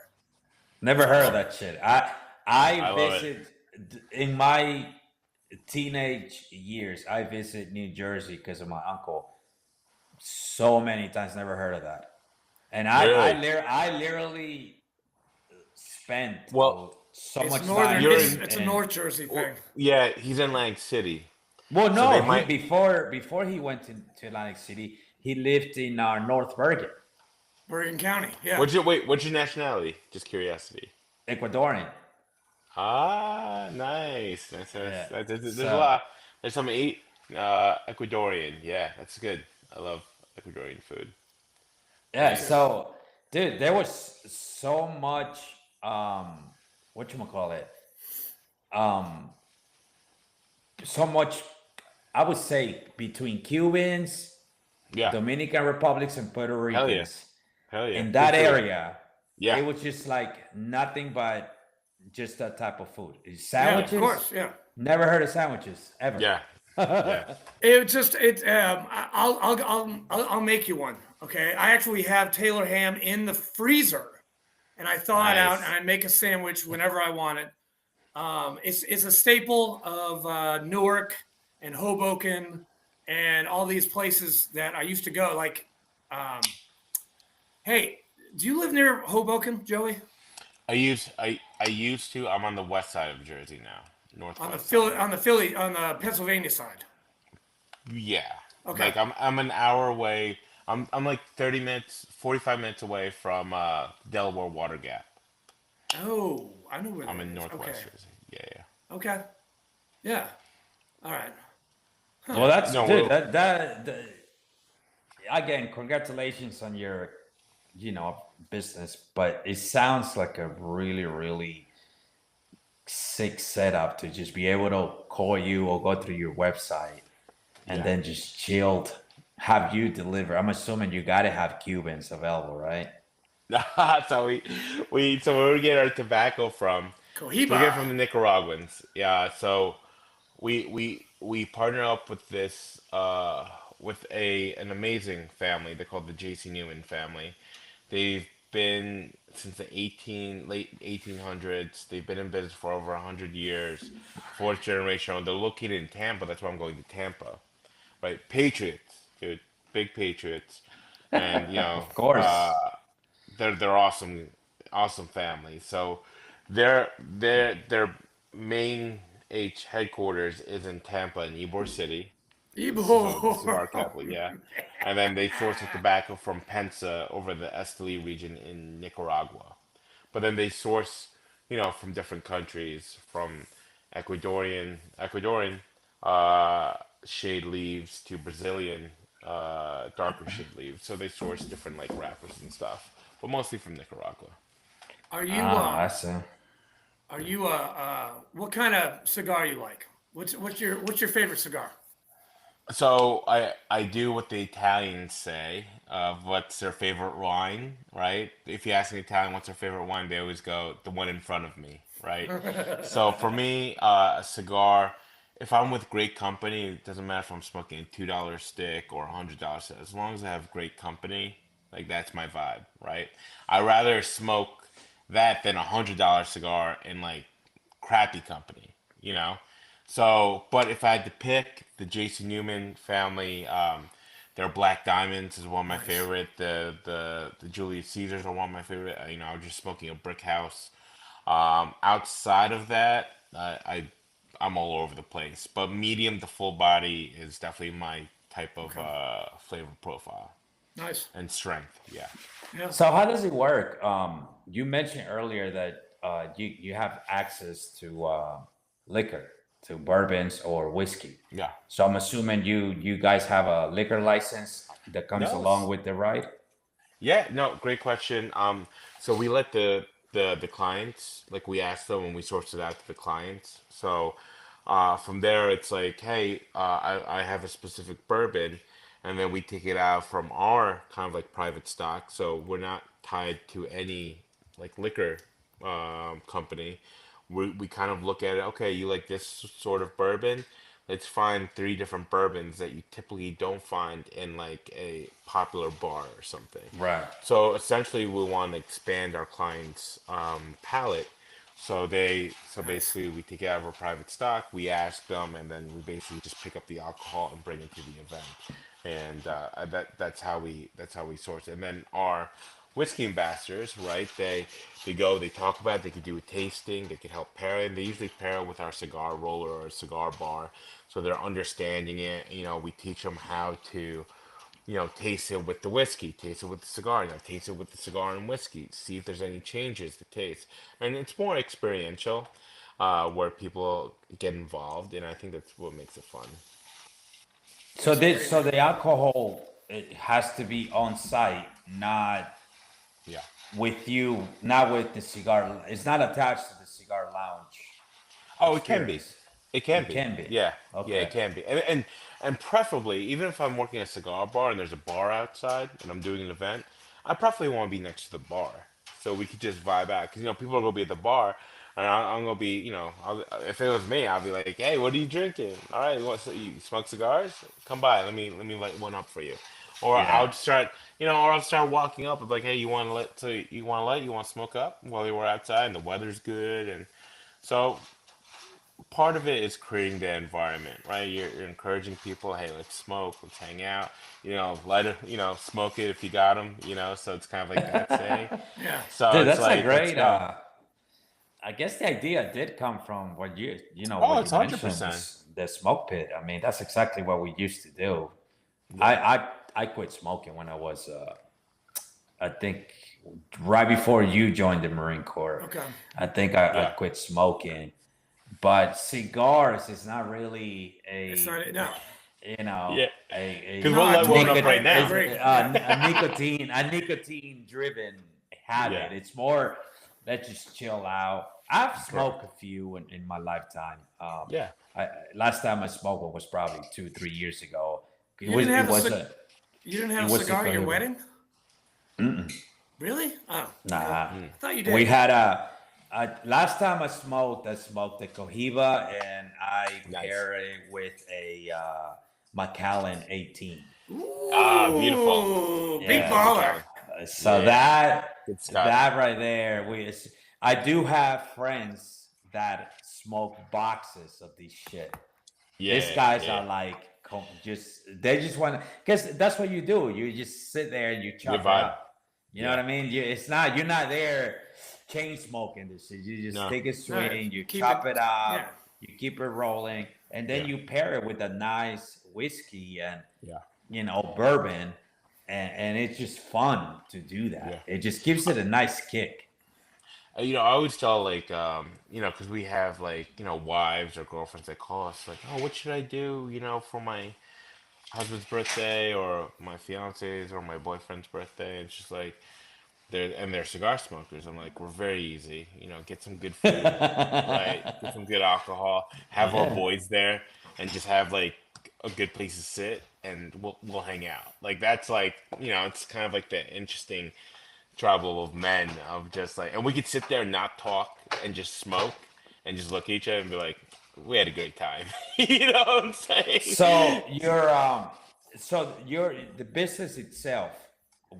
Never heard of that shit. I love it. visit in my teenage years. I visit New Jersey because of my uncle. So many times, never heard of that. And I literally spent Well, so It's much northern. time. You're It's a North Jersey thing. Yeah, he's in Atlantic City. Well, So no, they he, might- before he went to Atlantic City, he lived in North Bergen, Bergen County. Yeah. What's your nationality? Just curiosity. Ecuadorian. Ah, nice. Yeah. There's So- a lot. There's some Ecuadorian. Yeah, that's good. I love Ecuadorian food. Yeah, so dude, there was so much whatchamacallit? So much, I would say, between Cubans, Yeah. Dominican Republics, and Puerto Hell yeah. Ricans. Hell yeah. In that Good food. area, Yeah. it was just like nothing but just that type of food. Yeah, Sandwiches? of course. Yeah. Never heard of sandwiches ever. Yeah. Yeah. I'll make you one. Okay. I actually have Taylor ham in the freezer, and I thaw it out, Nice. and I make a sandwich whenever I want it. It's a staple of Newark and Hoboken and all these places that I used to go. Like, hey, do you live near Hoboken, Joey? I used to. I'm on the west side of Jersey now. On the Northwest. on the Pennsylvania side. Yeah. Okay. Like I'm an hour away. I'm like 30 minutes, 45 minutes away from Delaware Water Gap. Oh, I know where I'm that in is. Northwest Okay. Jersey. Yeah. Okay. Yeah. All right. Well, that's No, dude. well- Again, congratulations on your, business. But it sounds like a really, really sick setup to just be able to call you or go through your website and Yeah. then just chilled have you deliver. I'm assuming you got to have Cubans available, right? So where we get our tobacco from? We get it from the Cohiba. Nicaraguans. Yeah. So we partner up with this with an amazing family. They're called the J.C. Newman family. They've been since the late 1800s. They've been in business for over 100 years. Fourth generation. They're located in Tampa. That's why I'm going to Tampa. Right? Patriots, dude. Big Patriots. And Of course. they're awesome family. So their main headquarters is in Tampa and Ybor City. This is our capital, yeah. And then they source the tobacco from Pensa over the Esteli region in Nicaragua. But then they source, from different countries, from Ecuadorian shade leaves to Brazilian darker shade leaves. So they source different like wrappers and stuff, but mostly from Nicaragua. Are you I see. what kind of cigar you like? What's your favorite cigar? So I do what the Italians say of what's their favorite wine, right? If you ask an Italian what's their favorite wine, they always go the one in front of me, right? So for me, a cigar, if I'm with great company, it doesn't matter if I'm smoking a $2 stick or $100 stick. As long as I have great company, like that's my vibe, right? I'd rather smoke that than $100 cigar in like crappy company. So, but if I had to pick the J.C. Newman family, their Black Diamonds is one of my Nice. favorite. The Julius Caesars are one of my favorite. I was just smoking a Brick House. Outside of that, I'm all over the place. But medium to full body is definitely my type of flavor profile Nice. and strength. Yeah. Yeah. So how does it work? You mentioned earlier that you have access to liquor. to bourbons or whiskey. Yeah. So I'm assuming you guys have a liquor license that comes No. along with the ride. Yeah, no, great question. So we let the clients, like we ask them and we source it out to the clients. So from there it's like, hey, I have a specific bourbon, and then we take it out from our kind of like private stock. So we're not tied to any like liquor company. We kind of look at it, okay, you like this sort of bourbon? Let's find three different bourbons that you typically don't find in like a popular bar or something. Right. So essentially, we want to expand our clients' palette. So Nice. basically, we take it out of our private stock, we ask them, and then we basically just pick up the alcohol and bring it to the event. And that's how we source it. And then our whiskey ambassadors, right? They go, they talk about it, they could do a tasting, they could help pair it. And they usually pair it with our cigar roller or a cigar bar, so they're understanding it. We teach them how to taste it with the whiskey, taste it with the cigar, taste it with the cigar and whiskey, see if there's any changes to taste. And it's more experiential, where people get involved, and I think that's what makes it fun. So That's this, great, so man. the alcohol, it has to be on site, not Yeah. with you, not with the cigar. It's not attached to the cigar lounge Oh, it can be. experience. It can It be. can be. Yeah. Yeah, it Okay. can be. And preferably, even if I'm working a cigar bar and there's a bar outside and I'm doing an event, I preferably want to be next to the bar so we could just vibe out. Because people are gonna be at the bar, and I'm gonna be, if it was me, I'd be like, hey, what are you drinking? All right, you smoke cigars? Come by, let me light one up for you. Or Yeah. I'll just start, or I'll start walking up and be like, hey, you want to smoke up while we're outside and the weather's good, and so part of it is creating the environment, right? You're encouraging people, hey, let's smoke, let's hang out, light it, smoke it if you got them, so it's kind of like that saying. Yeah. So Dude, it's that's a like, let's great. go. I guess the idea did come from what Oh, what it's you 100%. mentioned, the smoke pit. I mean, that's exactly what we used to do. I Yeah. I, I quit smoking when I was I think right before you joined the Marine Corps. Okay. I think I Yeah. quit smoking, but cigars is not really It's not no. you know Yeah. Because No, we'll I light one totally up right I now. agree. Yeah. a nicotine driven Yeah. habit. It's more let's just chill out. I've Correct. smoked a few in my lifetime. Yeah. Last time I smoked one was probably 2 3 years ago. It You was didn't it have a was cig- a you didn't it have a was a cigar at your Cohiba. wedding? Really? Oh, okay. Nah, Mm. I thought you we did. had last time I smoked a Cohiba, and I Nice. paired it with a Macallan 18. Ah, beautiful. Ooh, big Yeah. Beautiful, baller. McAllen. So Yeah. Good stuff. that right there, I do have friends that smoke boxes of this shit. These Yeah. guys Yeah. are like they just want to, because that's what you do. You just sit there and you Good chop it vibe. up. You know Yeah. what I mean? You're not there chain smoking this shit. You just No. take a No, swing, you keep it. chop it Yeah. up, you keep it rolling, and then Yeah. you pair it with a nice whiskey and Yeah. bourbon, and it's just fun to do Yeah. that. It just gives it a nice kick. I always tell like, because we have like, wives or girlfriends that call us like, oh, what should I do, for my husband's birthday or my fiance's or my boyfriend's birthday? And it's just like they're cigar smokers. I'm like, we're very easy. Get some good food, right? Get some good alcohol. Have our Yeah. boys there, and just have like a good place to sit, and we'll hang out. Like that's like, it's kind of like the interesting trouble of men of just like, and we could sit there and not talk and just smoke and just look at each other and be like, we had a great time. You know what I'm saying? So the business itself,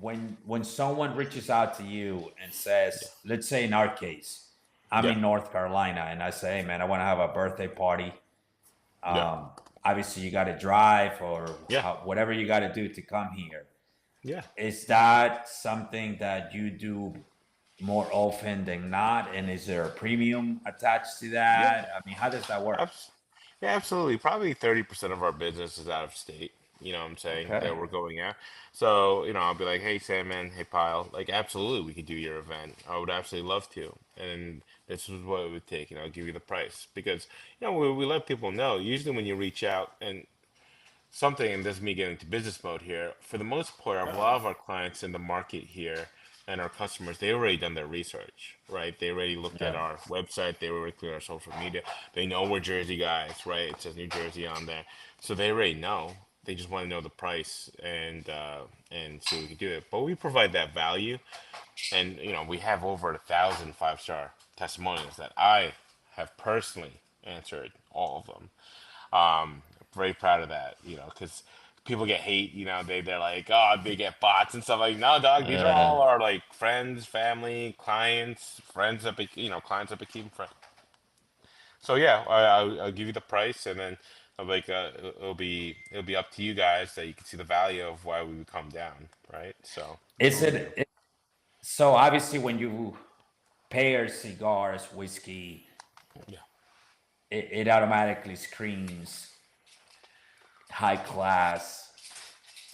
when someone reaches out to you and Yeah. says, let's say in our case, I'm Yeah. in North Carolina and I say, hey man, I want to have a birthday party. Yeah. Um, Obviously you got to drive or Yeah. whatever you got to do to come here. Yeah. Is that something that you do more often than not? And is there a premium attached to Yeah. that? I mean, how does that work? Abs- yeah, absolutely. Probably 30% of our business is out of state. You know what I'm saying? Okay. That we're going at. So, I'll be like, hey, Sandman, hey, Pile, like, absolutely, we could do your event. I would absolutely love to. And this is what it would take, and I'll give you the price. Because, we let people know. Usually when you reach out, and something, and this is me getting into business mode here, for the most part, a lot of our clients in the market here and our customers, they already done their research, right? They already looked at Yeah. our website, they already looked at our social media. They know we're Jersey guys, right? It says New Jersey on there. So they already know. They just want to know the price and so we can do it. But we provide that value, and we have over 1,000 5-star testimonials that I have personally answered all of them. Very proud of that, because people get hate, they're like, oh, they get bots and stuff. Like, no, dog, these are Uh, all our like friends, family, clients, friends that clients that became friends. So yeah, I'll give you the price, and then I'm like, it'll be up to you guys that you can see the value of why we would come down, right? So that's is what we do. it so obviously when you pair cigars, whiskey, Yeah, it automatically screams high class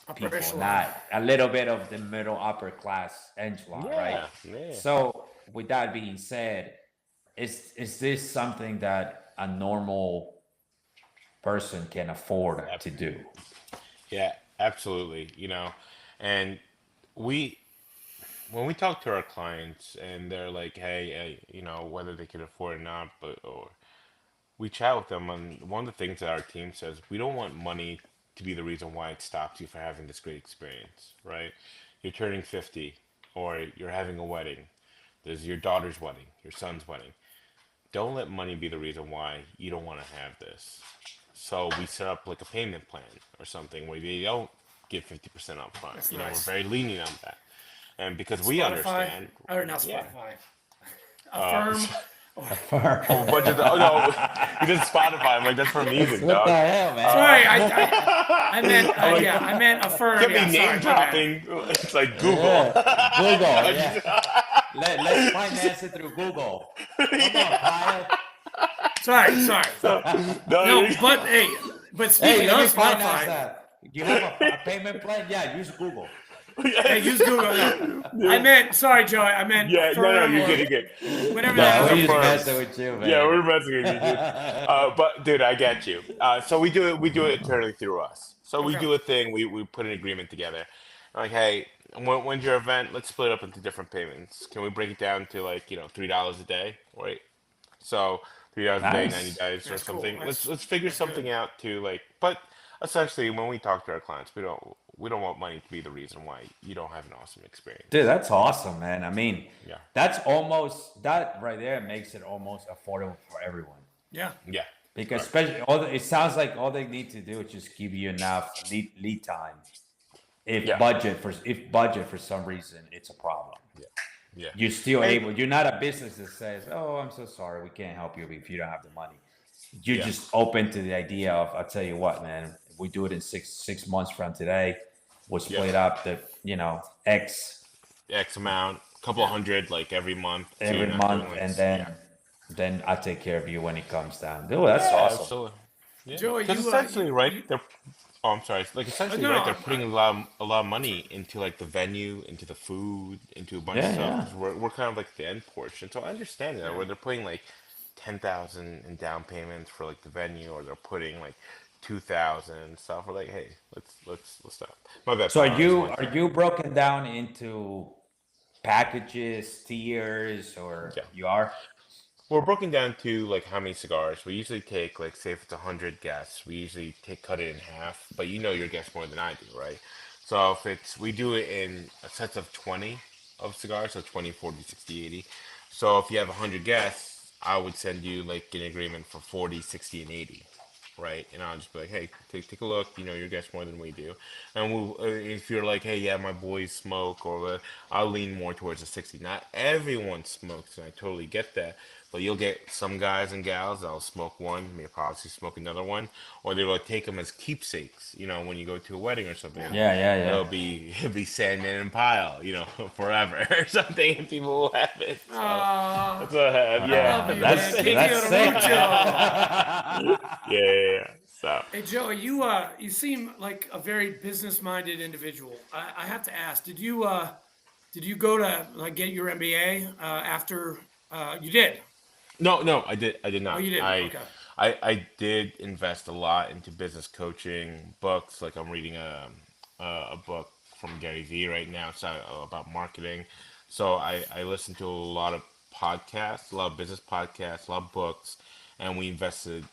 Upper people, echelon. not a little bit of the middle upper class echelon, right? yeah, yeah. So with that being said, is this something that a normal person can afford to do? Yeah, absolutely. And we when we talk to our clients and they're like, hey, whether they can afford it or not, or we chat with them, and one of the things that our team says, we don't want money to be the reason why it stops you from having this great experience, right? You're turning 50, or you're having a wedding. There's your daughter's wedding, your son's wedding. Don't let money be the reason why you don't want to have this. So we set up like a payment plan or something where they don't give 50% up front. That's We're nice. very lenient on that. And because we Spotify, understand, or not yeah. Spotify. Affirm. Oh, a bunch of oh no, you did Spotify. I'm like, that's for music, What the dog. hell, man? Sorry, I meant like, yeah, I meant affirm. Can't Yeah, be sorry, name my bad. dropping. It's like Google. Yeah. Google, yeah. Let's finance it through Google. Come on, Kyle. Sorry. No, No, you're- but hey, but Hey, speaking let me of finance Spotify, that. You have a payment plan? Yeah, use Google. hey, use Google. No, I meant sorry, Joey. I meant yeah, no, affirm you're or good, you're good. whatever Yeah, No, that we're it's is. just Affirm. messing with you, man. Yeah, we're messing with you, dude. But dude, I get you. So we do it internally through us. So we Okay. do a thing. We put an agreement together. Like, hey, when's your event? Let's split it up into different payments. Can we break it down to like $3 a day, right? So $3 a day, 90 Nice. days or That's cool. something. Let's figure That's good. something out to like. But essentially, when we talk to our clients, we don't want money to be the reason why you don't have an awesome Dude, experience. that's awesome, man. I mean, Yeah, that right there makes it almost affordable for everyone. Yeah. yeah, Because correct. especially it sounds like all they need to do is just give you enough lead time. If Yeah, budget for some reason it's a problem, yeah, yeah. you're still And able. You're not a business that says, "Oh, I'm so sorry, we can't help you if you don't have the money." You're yeah, just open to the idea of, I'll tell you what, man, we do it in six months from today. We'll yeah. split up the X X amount, couple Yeah. hundred like every month, so you're every not doing month, like and yeah, then I take care of you when it comes down. Dude, that's yeah, awesome. absolutely. Yeah, Joey, because essentially, right? They're oh, I'm sorry. Like essentially, no, right? no, They're putting a lot of money into like the venue, into the food, into a bunch of Yeah, stuff. yeah. Because we're kind of like the end portion. So I understand that where they're putting like 10,000 in down payments for like the venue, or they're putting like 2,000 and stuff. We're like, hey, let's stop. My bad, So pal. I just want are to. you broken down into packages, tiers, or Yeah. you are? We're broken down to like how many cigars. We usually take like say if it's 100 guests, we usually cut it in half. But you know your guests more than I do, right? So if it's we do it in a sets of 20 of cigars, so 20, 40, 60, 80. So if you have 100 guests, I would send you like an agreement for 40, 60, and 80, right? And I'll just be like, hey, take a look. You know your guests more than we do. And if you're like, hey, yeah, my boys smoke, or I'll lean more towards the 60. Not everyone smokes, and I totally get that. But you'll get some guys and gals that'll smoke one, may possibly smoke another one, or they'll take them as keepsakes. When you go to a wedding or something, Yeah. Yeah. it'll be Sandman and Pile, forever or something, and people will have it. So Aw, that's what I have. I Yeah, love you, that's man. Te That's quiero sick, mucho. man. yeah. So Hey Joey, you seem like a very business-minded individual. I have to ask, did you go to like get your MBA after you did? no, no, I did Oh, not. you didn't. Okay. I did invest a lot into business coaching books. Like I'm reading a book from Gary Vee right now. It's about marketing. So I listen to a lot of podcasts, a lot of business podcasts, a lot of books, and we invested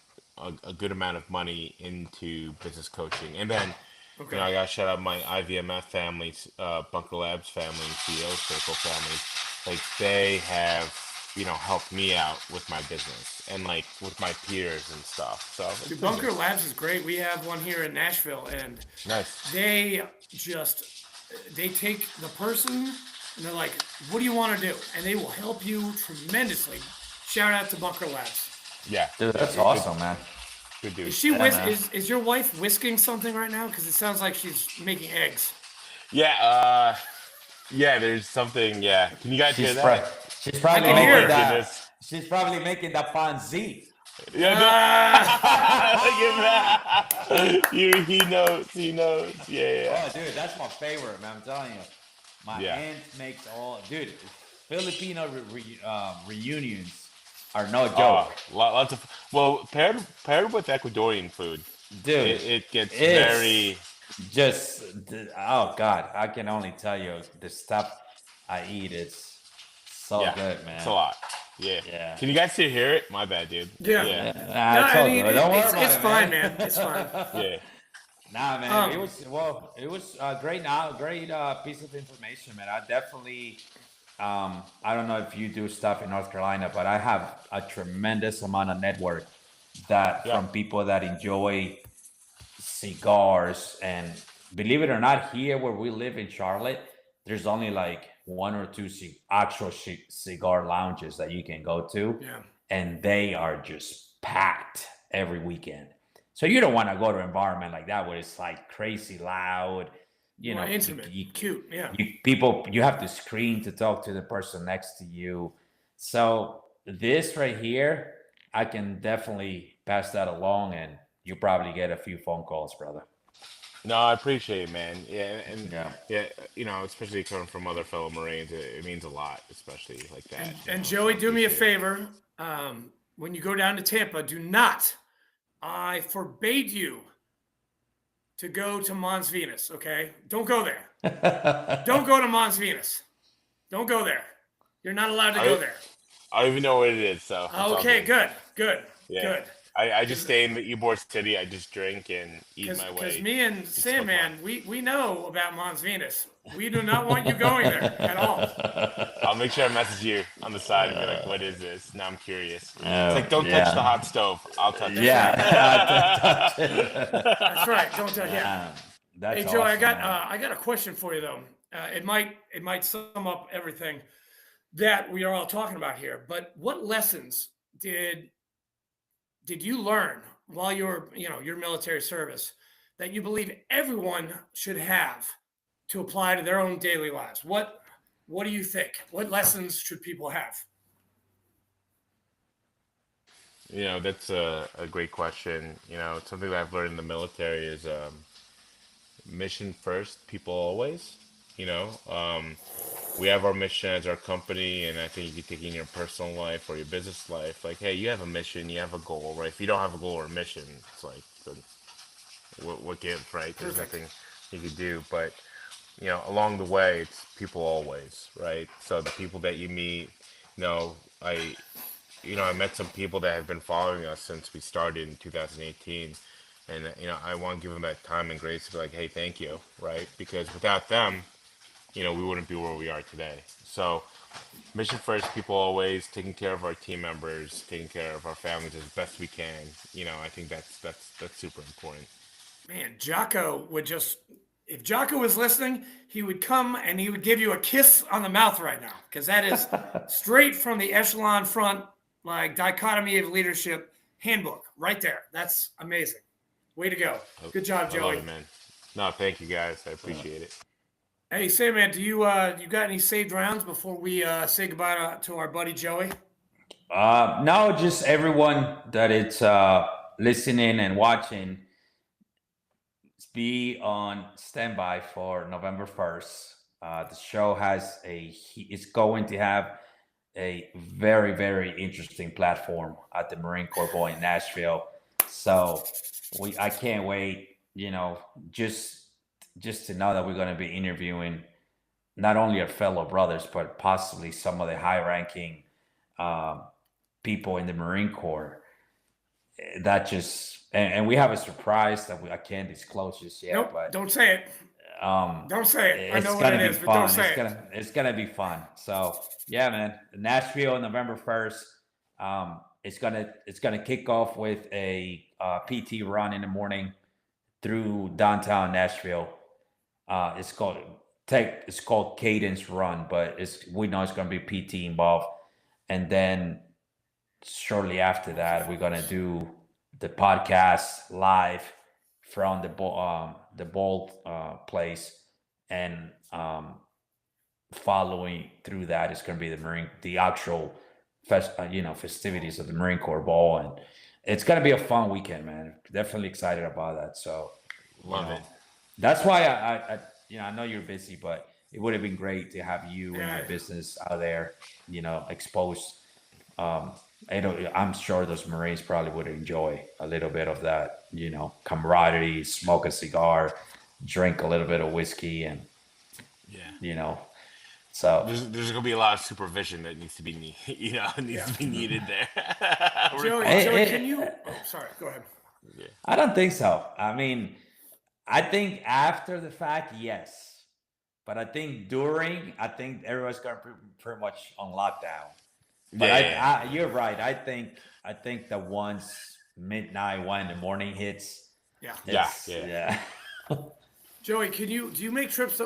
a good amount of money into business coaching. And then, Okay. I got to shout out my IVMF families, Bunker Labs family, and CEO Circle families. Like they have, helped me out with my business and like with my peers and stuff. So it's Dude, been Bunker good. Labs is great. We have one here in Nashville, and Nice. they just they take the person and they're like, "What do you want to do?" And they will help you tremendously. Shout out to Bunker Labs. Yeah. Dude, Yeah. that's Good, awesome, man. good dude. Is she Yeah, man. is your wife whisking something right now? Because it sounds like she's making eggs. Yeah. Yeah. There's something. Yeah. Can you guys hear She's, pro- that? she's I probably can hear Oh my it. making that. goodness. She's probably making that panzi. Yeah. Ah, Look at that. He knows. He knows. Yeah. Yeah. Oh, dude, that's my favorite, man. I'm telling you. My Yeah. aunt makes all. Dude, Filipino reunions are no Oh, joke. lots of. Well, paired with Ecuadorian food, Dude, it gets it's very. just, oh, God. I can only tell you the stuff I eat. It's so Yeah. good, man. It's a lot. Yeah. Yeah. Can you guys still hear it? My bad, dude. Yeah. Yeah. Nah, no, it's I all mean good. Don't worry it's about it, fine, man. It's fine. Yeah. Nah, man, Um, it was a great piece of information, man. I definitely, I don't know if you do stuff in North Carolina, but I have a tremendous amount of network that Yeah. from people that enjoy cigars, and believe it or not, here where we live in Charlotte, there's only like one or two actual cigar lounges that you can go to, Yeah. and they are just packed every weekend. So you don't want to go to an environment like that where it's like crazy loud, More intimate, cute. Yeah. you have to scream to talk to the person next to you. So this right here, I can definitely pass that along, and you probably get a few phone calls, brother. No, I appreciate it, man. Yeah, and Yeah. yeah, especially coming from other fellow Marines, it means a lot, especially like that. And So Joey, I do me a appreciate it. favor. When you go down to Tampa, do not. I forbade you to go to Mons Venus. Okay, don't go there. Don't go to Mons Venus. Don't go there. You're not allowed to go I there. I don't even know what it is, so it's all Okay, good, Yeah. good. I just stay in the Ybor City. I just drink and eat my Because way. me and so Sandman, we know about Mons Venus. We do not want you going there at all. I'll make sure I message you on the side and be like, "What is this?" Now I'm curious. It's Oh, like, don't touch the hot stove. I'll touch it. Yeah. That's right. Don't tell. Yeah. That's Hey Joe, awesome, man. I got a question for you though. It might sum up everything that we are all talking about here. But what lessons did you learn while you were your military service that you believe everyone should have to apply to their own daily lives? What do you think? What lessons should people have? That's a great question. Something that I've learned in the military is mission first, people always. We have our mission as our company, and I think you can take it in your personal life or your business life. Like, hey, you have a mission, you have a goal, right? If you don't have a goal or a mission, it's like, then what gives, right? There's Perfect. nothing you could do. But, along the way, it's people always, right? So the people that you meet, I I met some people that have been following us since we started in 2018. And, I want to give them that time and grace to be like, hey, thank you, right? Because without them, we wouldn't be where we are today. So, mission first, people always, taking care of our team members, taking care of our families as best we can. I think that's super important. Man, Jocko would just, if Jocko was listening, he would come and he would give you a kiss on the mouth right now, because that is straight from the echelon front, like dichotomy of leadership handbook right there. That's amazing. Way to go. Good job, I love Joey. it, man. No, thank you guys. I appreciate it. Hey, say, man, do you got any saved rounds before we say goodbye to our buddy Joey? No, just everyone that it's listening and watching, be on standby for November 1st. The show it's going to have a very, very interesting platform at the Marine Corps Ball in Nashville. So I can't wait, just to know that we're going to be interviewing not only our fellow brothers, but possibly some of the high-ranking people in the Marine Corps. That just and we have a surprise that I can't disclose just yet. Nope, but don't say it. Don't say it. I it's know what gonna it be is, but fun. don't say it. It's gonna be fun. So yeah, man, Nashville, November 1st. It's gonna kick off with a PT run in the morning through downtown Nashville. It's called Cadence Run, but we know it's gonna be PT involved, and then shortly after that, we're gonna do the podcast live from the ball place, and following through that is going to be the actual festivities of the Marine Corps Ball, and it's going to be a fun weekend, man. Definitely excited about that. So Love it. That's why I know you're busy, but it would have been great to have you and your business out there, exposed. I'm sure those Marines probably would enjoy a little bit of that, camaraderie, smoke a cigar, drink a little bit of whiskey, and so there's gonna be a lot of supervision that needs to be to be needed there. Joey, can you? Oh, sorry. Go ahead. Yeah. I don't think so. I mean, I think after the fact, yes, but I think everyone's gonna be pretty much on lockdown. But you're right. I think that once midnight, 1 in the morning hits. Yeah. Joey, do you make trips?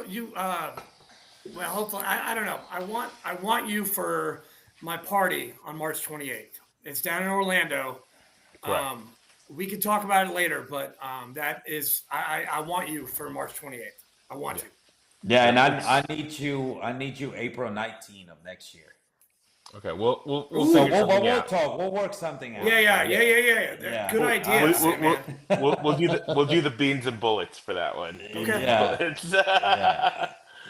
Well, hopefully, I don't know. I want you for my party on March 28th. It's down in Orlando. Correct. We can talk about it later, but that is, I want you for March 28th. I want you. Yeah, and I need you April 19 of next year. Okay, we'll talk. We'll work something out. Yeah. Good idea. We'll do the beans and bullets for that one. Okay.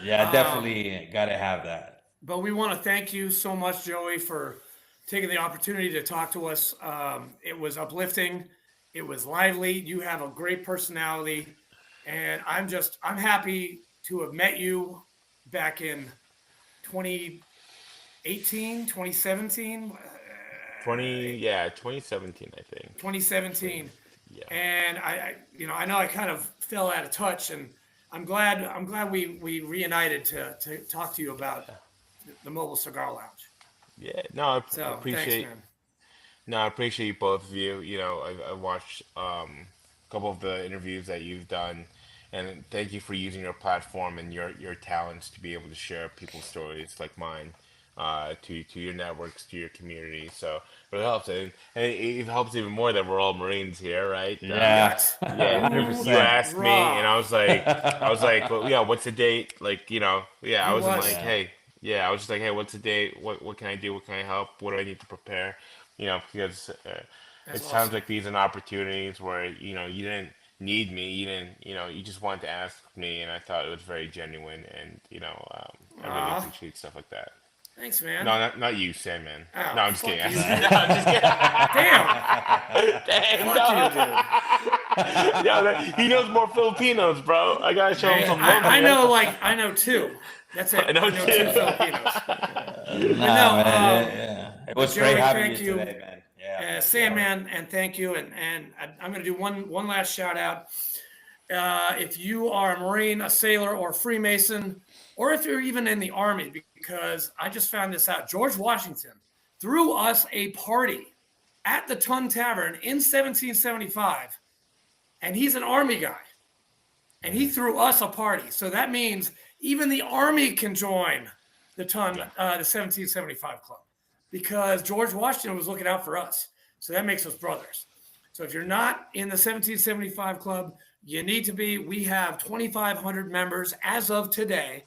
Yeah, definitely got to have that. But we want to thank you so much, Joey, for taking the opportunity to talk to us. It was uplifting. It was lively. You have a great personality, and I'm happy to have met you back in 2018, 2017. 2017, I think. 2017. Yeah. And I know I kind of fell out of touch, and I'm glad we reunited to talk to you about the Mobile Cigar Lounge. Yeah. No, I appreciate. Thanks, man. No, I appreciate you, both of you. I watched a couple of the interviews that you've done, and thank you for using your platform and your talents to be able to share people's stories like mine to your networks, to your community. So it helps, and it helps even more that we're all Marines here, right? Yeah, yeah. 100%. You asked me, and I was like, well, yeah, what's the date? Like, I wasn't like, hey, I was just like, hey, what's the date? What can I do? What can I help? What do I need to prepare? Because it sounds like these are opportunities where you didn't need me, you just wanted to ask me, and I thought it was very genuine, and I really appreciate stuff like that. Thanks, man. No, not you, Sandman. Oh, No, I'm just kidding. fuck No, you. I'm just kidding. Damn. Fuck Fuck you, dude. he knows more Filipinos, bro. I gotta show him some love. I know two. That's it. I know two two. Filipinos. Man, it was Joey, great having thank you you. today, man. Yeah, Sandman, and thank you. And I'm going to do one last shout out. If you are a Marine, a sailor, or a Freemason, or if you're even in the Army, because I just found this out, George Washington threw us a party at the Tun Tavern in 1775, and he's an Army guy, and he threw us a party. So that means even the Army can join the the 1775 Club, because George Washington was looking out for us. So that makes us brothers. So if you're not in the 1775 Club, you need to be. We have 2,500 members as of today,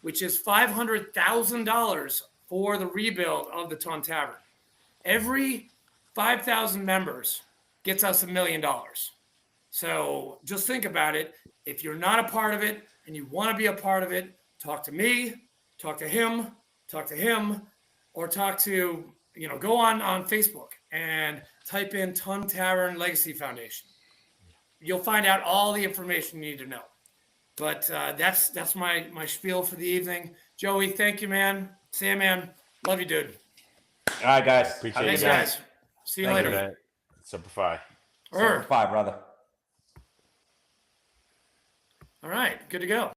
which is $500,000 for the rebuild of the Tun Tavern. Every 5,000 members gets us $1 million. So just think about it. If you're not a part of it and you want to be a part of it, talk to me, talk to him, or talk to, go on Facebook and type in Ton Tavern Legacy Foundation. You'll find out all the information you need to know. But that's my spiel for the evening. Joey, thank you, man. Sam, man, love you, dude. All right, guys. Appreciate Thanks, you guys. See you Thank later. man. Semper Fi. Semper Fi, brother. All right, good to go.